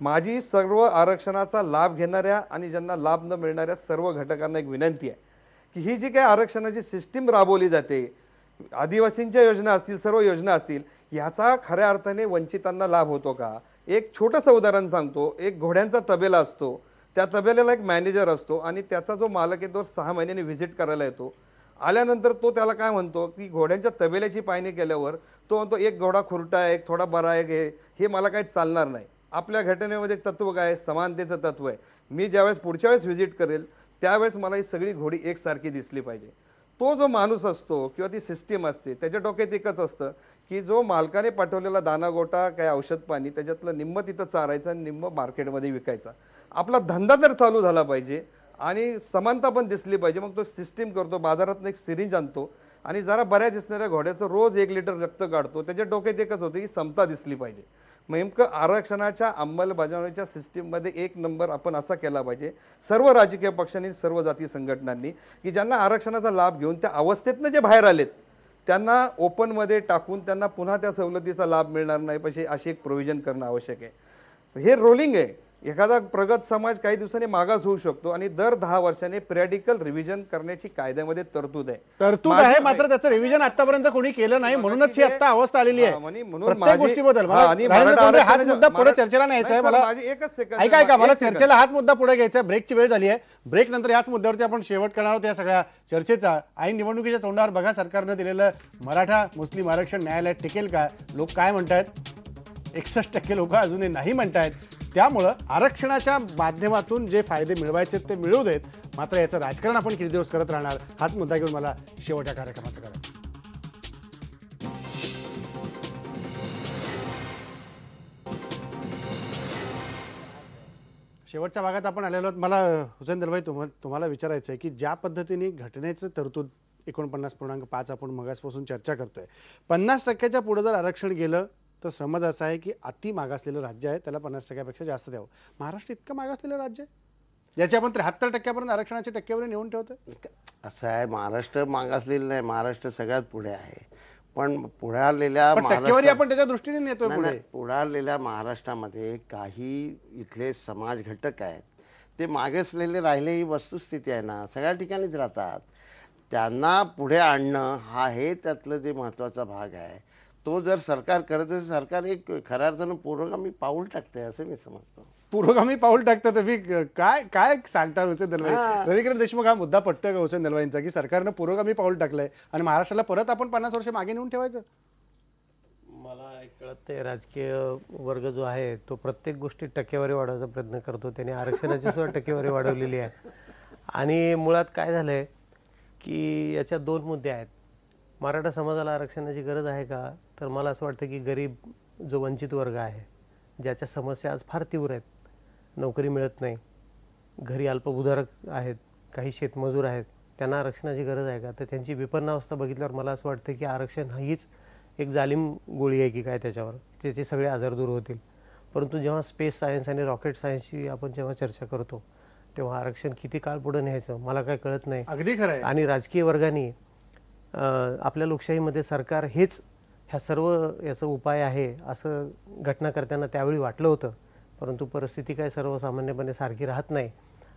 माझी सर्व आरक्षणाचा लाभ घेणाऱ्या आणि ज्यांना लाभ न मिळणाऱ्या सर्व घटकांना एक विनंती आहे की ही जी काही आरक्षणाची सिस्टीम राबवली जाते, आदिवासींच्या योजना असतील, सर्व योजना असतील, याचा खऱ्या अर्थाने वंचितांना लाभ होतो का? एक छोटंसं उदाहरण सांगतो. एक घोड्यांचा तबेला असतो, त्या तबेल्याला एक मॅनेजर असतो आणि त्याचा जो मालक आहे तो 6 महिन्यांनी व्हिजिट करायला येतो. आल्यानंतर तो त्याला काय म्हणतो की घोड्यांच्या तबेल्याची पाहणी केल्यावर तो म्हणतो एक घोडा खुरटा आहे, एक थोडा बरा आहे, हे मला काही चालणार नाही. आपल्या घटनेमध्ये एक तत्व काय आहे? समानतेचं तत्व आहे. मी ज्यावेळेस पुढच्या वेळेस व्हिजिट करेल त्यावेळेस मला ही सगळी घोडी एकसारखी दिसली पाहिजे. तो जो माणूस असतो किंवा ती सिस्टीम असते त्याच्या डोक्यात एकच असतं की जो मालकाने पाठवलेला दाना गोटा काय औषध पाणी त्याच्यातलं निम्म तिथं चारायचं आणि निम्म मार्केटमध्ये विकायचा. आपला धंदा तर चालू झाला पाहिजे आणि समानता पण दिसली पाहिजे. मग तो सिस्टीम करतो, बाजारातून एक सिरिंज आणतो आणि जरा बऱ्या दिसणाऱ्या घोड्याचं रोज 1 लिटर रक्त काढतो. त्याच्या डोक्यात एकच होतं की समता दिसली पाहिजे. नेमकं आरक्षणाच्या अंमलबजावणीच्या सिस्टीममध्ये 1 नंबर आपण असा केला पाहिजे सर्व राजकीय पक्षांनी, सर्व जाती संघटनांनी की ज्यांना आरक्षणाचा लाभ घेऊन त्या अवस्थेतनं जे बाहेर आलेत त्यांना ओपनमध्ये टाकून त्यांना पुन्हा त्या सवलतीचा लाभ मिळणार नाही पाहिजे अशी एक प्रोव्हिजन करणं आवश्यक आहे. हे रोलिंग आहे. एखादा प्रगत समाज काही दिवसांनी मागास होऊ शकतो आणि दर 10 वर्षांनी पिरियडिकल रिव्हिजन करण्याची कायद्यामध्ये तरतूद आहे. तरतूद आहे, मात्र त्याचं रिव्हिजन आतापर्यंत कोणी केलं नाही, म्हणूनच ही आता अवस्था आलेली आहे. प्रत्येक गोष्टीबद्दल हाच मुद्दा पुढे चर्चेला न्यायचा आहे. मला एकच सेकंद ऐका, मला चर्चेला हाच मुद्दा पुढे घ्यायचा आहे. ब्रेकची वेळ झाली आहे. ब्रेक नंतर याच मुद्द्यावरती आपण शेवट करणार आहोत या सगळ्या चर्चेचा. ऐन निवडणुकीच्या तोंडावर बघा सरकारनं दिलेलं मराठा मुस्लिम आरक्षण न्यायालयात टिकेल का? लोक काय म्हणतायत? 61% लोक अजूनही नाही म्हणतायत. त्यामुळं आरक्षणाच्या माध्यमातून जे फायदे मिळवायचे ते मिळवू देत, मात्र याचं राजकारण आपण किती दिवस करत राहणार हाच मुद्दा घेऊन मला शेवटच्या कार्यक्रमाचं करायचं. शेवटच्या भागात आपण आलेलो आहोत. मला हुसेन दलवाई तुम्हाला विचारायचं आहे की ज्या पद्धतीने घटनेचं तरतूद 49.5 आपण मगासपासून चर्चा करतोय, 50%च्या पुढे जर आरक्षण गेलं तर समज असा आहे की अति मागासलेलं राज्य आहे, त्याला 50%पेक्षा जास्त द्यावं. महाराष्ट्र इतकं मागासलेलं राज्य आहे ज्याचे आपण 73% आरक्षणाची टक्केवारी नेऊन ठेवतोय. असं आहे, महाराष्ट्र मागासलेलं नाही, महाराष्ट्र सगळ्यात पुढे आहे. पण पुढारलेल्या टक्केवारी आपण त्याच्या दृष्टीने नेतोय पुढे. पुढारलेल्या महाराष्ट्रामध्ये काही इथले समाज घटक आहेत ते मागासलेले राहिले, ही वस्तुस्थिती आहे ना, सगळ्या ठिकाणीच राहतात. त्यांना पुढे आणणं हा हे त्यातलं जे महत्त्वाचा भाग आहे. तो जर सरकार करत असेल, सरकार एक खऱ्या अर्थानं पुरोगामी पाऊल टाकतंय असं मी समजतो. पुरोगामी पाऊल टाकतं तुम्ही काय काय सांगता हुसेन दलवाई? रविकिरण देशमुख, हा मुद्दा पटतोय का हुसेन दलवाईंचा की सरकारनं पुरोगामी पाऊल टाकलंय आणि महाराष्ट्राला परत आपण 50 वर्ष मागे नेऊन ठेवायचं? मला कळत नाही, राजकीय वर्ग जो आहे तो प्रत्येक गोष्टीत टक्केवारी वाढवायचा प्रयत्न करतो. त्याने आरक्षणाची सुद्धा टक्केवारी वाढवलेली आहे. आणि मुळात काय झालंय की याच्यात 2 मुद्दे आहेत. मराठा समाजाला आरक्षणाची गरज आहे का? तर मला असं वाटतं की गरीब जो वंचित वर्ग आहे, ज्याच्या समस्या आज फार तीव्र आहेत, नोकरी मिळत नाही, घरी अल्पभूधारक आहेत, काही शेतमजूर आहेत, त्यांना आरक्षणाची गरज आहे का? तर त्यांची विपन्नावस्था बघितल्यावर मला असं वाटतं की आरक्षण हीच एक जालिम गोळी आहे की काय त्याच्यावर, त्याचे सगळे आजार दूर होतील. परंतु जेव्हा स्पेस सायन्स आणि रॉकेट सायन्सची आपण जेव्हा चर्चा करतो तेव्हा आरक्षण किती काळ पुढे न्यायचं मला काय कळत नाही. अगदी खरं आहे. आणि राजकीय वर्गाने आपल्या लोकशाहीमध्ये सरकार हेच ह्या सर्व याचा उपाय आहे असं घटना करताना त्यावेळी वाटलं होतं. परंतु परिस्थिती काय सर्वसामान्यपणे सारखी राहत नाही.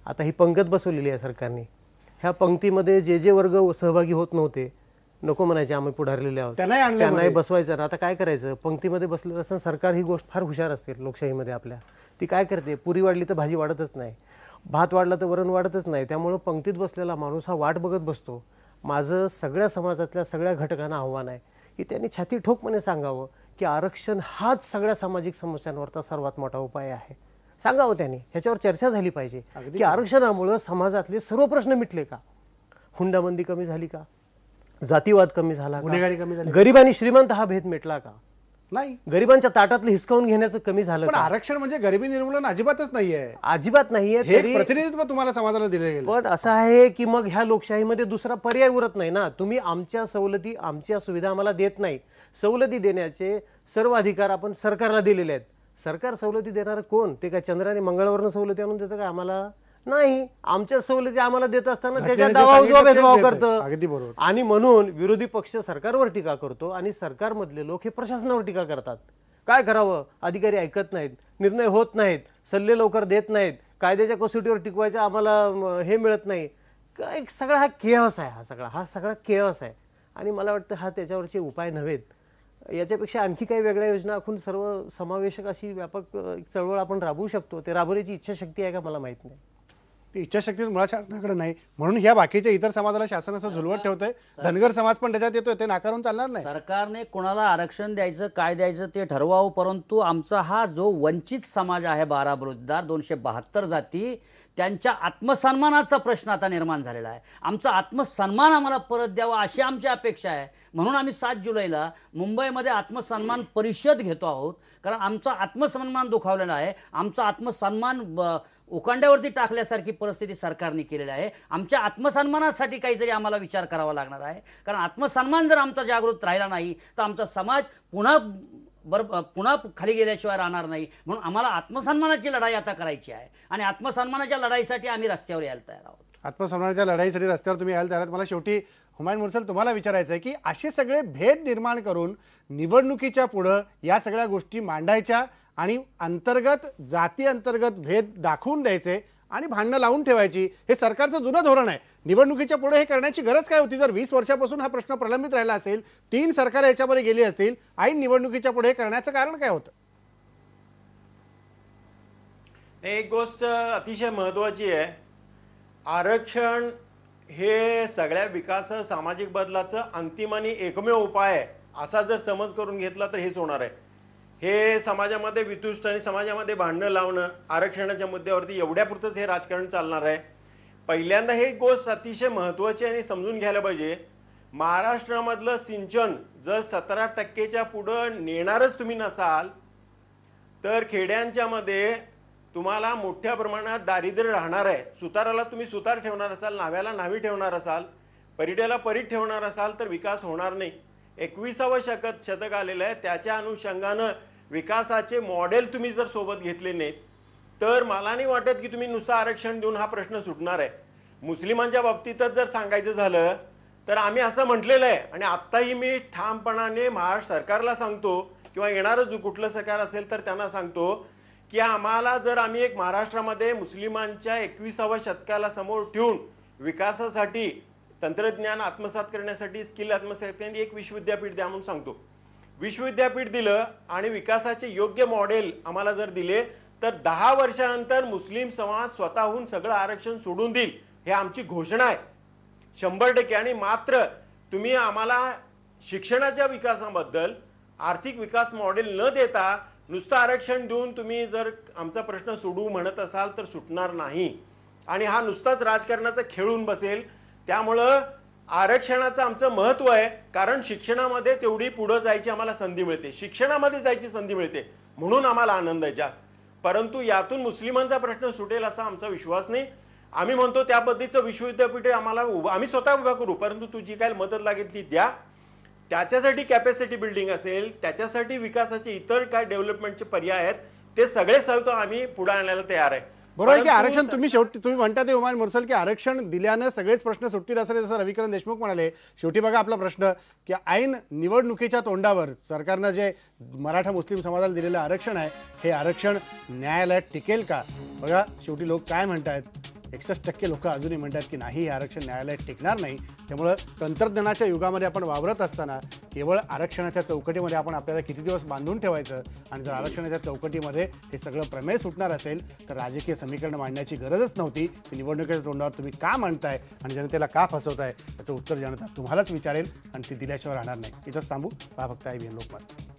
आता ही पंगत बसवलेली आहे सरकारने. ह्या पंक्तीमध्ये जे वर्ग सहभागी होत नव्हते, नको म्हणायचे आम्ही पुढारलेले आहोत, त्यांनाही बसवायचं ना. आता काय करायचं? पंक्तीमध्ये बसलेलं असताना सरकार ही गोष्ट फार हुशार असते लोकशाहीमध्ये आपल्या. ती काय करते? पुरी वाढली तर भाजी वाढतच नाही, भात वाढला तर वरण वाढतच नाही. त्यामुळं पंक्तीत बसलेला माणूस हा वाट बघत बसतो. माझं सगळ्या समाजातल्या सगळ्या घटकांना आव्हान आहे की त्यांनी छाती ठोकपणे सांगावं की आरक्षण हाच सगळ्या सामाजिक समस्यांवरचा सर्वात मोठा उपाय आहे. सांगावं त्यांनी, ह्याच्यावर चर्चा झाली पाहिजे की आरक्षणामुळं समाजातले सर्व प्रश्न मिटले का? हुंडाबंदी कमी झाली का? जातीवाद कमी झाला का? गरिबांनी श्रीमंत हा भेद मिटला का? नाही. गरिबांच्या ताटातलं हिसकावून घेण्याचं कमी झालं पण का? आरक्षण म्हणजे गरिबी निर्मूलन अजिबातच नाहीये, अजिबात नाहीये. हे प्रतिनिधित्व तुम्हाला समाजाला दिले गेले. पण असं आहे की मग ह्या लोकशाहीमध्ये दुसरा पर्याय उरत नाही ना. तुम्ही आमच्या सवलती, आमच्या सुविधा आम्हाला देत नाही. सवलती देण्याचे सर्व अधिकार आपण सरकारला दिलेले आहेत. सरकार सवलती देणार कोण? ते काय चंद्राने मंगळावरनं सवलती आणून देतं का आम्हाला? नाही. आमच्या सवलती आम्हाला देत असताना त्याच्या डावाउजवा भेदभाव करतं. अगदी बरोबर. आणि म्हणून विरोधी पक्ष सरकारवर टीका करतो आणि सरकारमधले लोक हे प्रशासनावर टीका करतात. काय करावं? अधिकारी ऐकत नाहीत, निर्णय होत नाहीत, सल्ले लवकर देत नाहीत, कायद्याच्या कसोटीवर टिकवायचं आम्हाला हे मिळत नाही. काय सगळा हा केअस आहे, हा सगळा केअस आहे. आणि मला वाटतं हा त्याच्यावरचे उपाय नव्हेत. याच्यापेक्षा आणखी काही वेगळ्या योजना आखून सर्व समावेशक अशी व्यापक चळवळ आपण राबवू शकतो. ते राबवण्याची इच्छाशक्ती आहे का मला माहित नाही. ती इच्छाशक्तीच मुळात शासनाकडे नाही. म्हणून ह्या बाकीच्या इतर समाजाला शासन असं झुलवत ठेवतंय. धनगर समाज पण त्याच्यात येतोय, ते नाकारून चालणार नाही. सरकारने कोणाला आरक्षण द्यायचं काय द्यायचं ते ठरवावं. परंतु आमचा हा जो वंचित समाज आहे, 12 बलुतेदार, 272 जाती, त्यांच्या आत्मसन्मानाचा प्रश्न आता निर्माण झालेला आहे. आमचा आत्मसन्मान आम्हाला परत द्यावा अशी आमची अपेक्षा आहे. म्हणून आम्ही 7 जुलैला मुंबईमध्ये आत्मसन्मान परिषद घेतो आहोत. कारण आमचा आत्मसन्मान दुखावलेला आहे. आमचा आत्मसन्मान उकांड्यावरती टाकल्यासारखी परिस्थिती सरकारने केलेली आहे. आमच्या आत्मसन्मानासाठी काहीतरी आम्हाला विचार करावा लागणार आहे. कारण आत्मसन्मान जर आमचा जागृत राहिला नाही तर आमचा समाज पुन्हा खाली गेल्याशिवाय राहणार नाही. म्हणून आम्हाला आत्मसन्मानाची लढाई आता करायची आहे आणि आत्मसन्मानाच्या लढाईसाठी आम्ही रस्त्यावर यायला तयार आहोत. आत्मसन्मानाच्या लढाईसाठी रस्त्यावर तुम्ही यायला तयार आहात. मला शेवटी हुमायून मुर्सल तुम्हाला विचारायचं आहे की असे सगळे भेद निर्माण करून निवडणुकीच्या पुढं या सगळ्या गोष्टी मांडायच्या आणि अंतर्गत जाती अंतर्गत भेद दाखवून द्यायचे आणि भांडणं लावून ठेवायची हे सरकारचं जुनं धोरण आहे. निवडणुकीच्या पुढे हे करण्याची गरज काय होती? जर 20 वर्षापासून हा प्रश्न प्रलंबित राहिला असेल, 3 सरकार याच्यामध्ये गेली असतील, ऐन निवडणुकीच्या पुढे करण्याचं कारण काय होतं? एक गोष्ट अतिशय महत्वाची आहे. आरक्षण हे सगळ्या विकास सामाजिक बदलाचं अंतिम आणि एकमेव उपाय आहे असा जर समज करून घेतला तर हेच होणार आहे. हे समाजामध्ये वितुष्ट आणि समाजामध्ये भांडणं लावणं आरक्षणाच्या मुद्द्यावरती एवढ्यापुरतंच हे राजकारण चालणार आहे. पहिल्यांदा हे गोष्ट अतिशय महत्वाची आणि समजून घ्यायला पाहिजे. महाराष्ट्रामधलं सिंचन जर 17% पुढं नेणारच तुम्ही नसाल तर खेड्यांच्या मध्ये तुम्हाला मोठ्या प्रमाणात दारिद्र्य राहणार आहे. सुताराला तुम्ही सुतार ठेवणार असाल, नाव्याला नावी ठेवणार असाल, परिड्याला परीट ठेवणार असाल तर विकास होणार नाही. 21वं शतक आलेलं आहे, त्याच्या अनुषंगानं विकासाचे मॉडेल तुम्ही जर सोबत घेतले नाहीत तर मला नाही वाटत की तुम्ही नुसतं आरक्षण देऊन हा प्रश्न सुटणार आहे. मुस्लिमांच्या बाबतीतच जर सांगायचं झालं तर आम्ही असं म्हटलेलं आहे आणि आत्ताही मी ठामपणाने महाराष्ट्र सरकारला सांगतो किंवा येणारं जो कुठलं सरकार असेल तर त्यांना सांगतो की आम्हाला जर आम्ही एक महाराष्ट्रामध्ये मुस्लिमांच्या 21व्या शतकाला समोर ठेवून विकासासाठी तंत्रज्ञान आत्मसात करण्यासाठी स्किल आत्मसात करण्यासाठी एक विश्वविद्यापीठ द्या म्हणून सांगतो. विश्वविद्यापीठ दिलं आणि विकासाचे योग्य मॉडेल आम्हाला जर दिले तर 10 वर्षानंतर मुस्लिम समाज स्वतःहून सगळं आरक्षण सोडून देईल. हे आमची घोषणा आहे 100%. आणि मात्र तुम्ही आम्हाला शिक्षणाच्या विकासाबद्दल आर्थिक विकास मॉडेल न देता नुसतं आरक्षण देऊन तुम्ही जर आमचा प्रश्न सोडवू म्हणत असाल तर सुटणार नाही आणि हा नुसताच राजकारणाचा खेळून बसेल. त्यामुळं आरक्षणाचं आमचं महत्व आहे कारण शिक्षणामध्ये तेवढी पुढे जायची आम्हाला संधी मिळते, शिक्षणामध्ये जायची संधी मिळते म्हणून आम्हाला आनंद आहे जास्त. परंतु यातून मुस्लिमांचा प्रश्न सुटेल असा आमचा विश्वास नाही. आम्ही म्हणतो त्या पद्धतीचं विश्वविद्यापीठ आम्हाला आम्ही स्वतः उभा करू, परंतु तुझी काय मदत लागेल ती द्या. त्याच्यासाठी कॅपॅसिटी बिल्डिंग असेल, त्याच्यासाठी विकासाचे इतर काय डेव्हलपमेंटचे पर्याय आहेत ते सगळे सगळं आम्ही पुढे आणायला तयार आहे. बरोबर आहे की आरक्षण तुम्ही म्हणता ते हुमायून मुर्सल की आरक्षण दिल्यानं सगळेच प्रश्न सुटतील असं जसं रविकिरण देशमुख म्हणाले. शेवटी बघा आपला प्रश्न की ऐन निवडणुकीच्या तोंडावर सरकारनं जे मराठा मुस्लिम समाजाला दिलेलं आरक्षण आहे हे आरक्षण न्यायालयात टिकेल का? बघा शेवटी लोक काय म्हणतात, 61% लोक अजूनही म्हणतात की नाही हे आरक्षण न्यायालयात टिकणार नाही. त्यामुळं तंत्रज्ञानाच्या युगामध्ये आपण वावरत असताना केवळ आरक्षणाच्या चौकटीमध्ये आपण आपल्याला किती दिवस बांधून ठेवायचं आणि जर आरक्षणाच्या चौकटीमध्ये हे सगळं प्रमेय सुटणार असेल तर राजकीय समीकरण मांडण्याची गरजच नव्हती. निवडणुकीच्या तोंडावर तुम्ही का मांडताय आणि जनतेला का फसवताय याचं उत्तर जनता तुम्हालाच विचारेल आणि ती दिल्याशिवाय राहणार नाही. इथंच थांबू. पहा फक्त IBN लोकमत.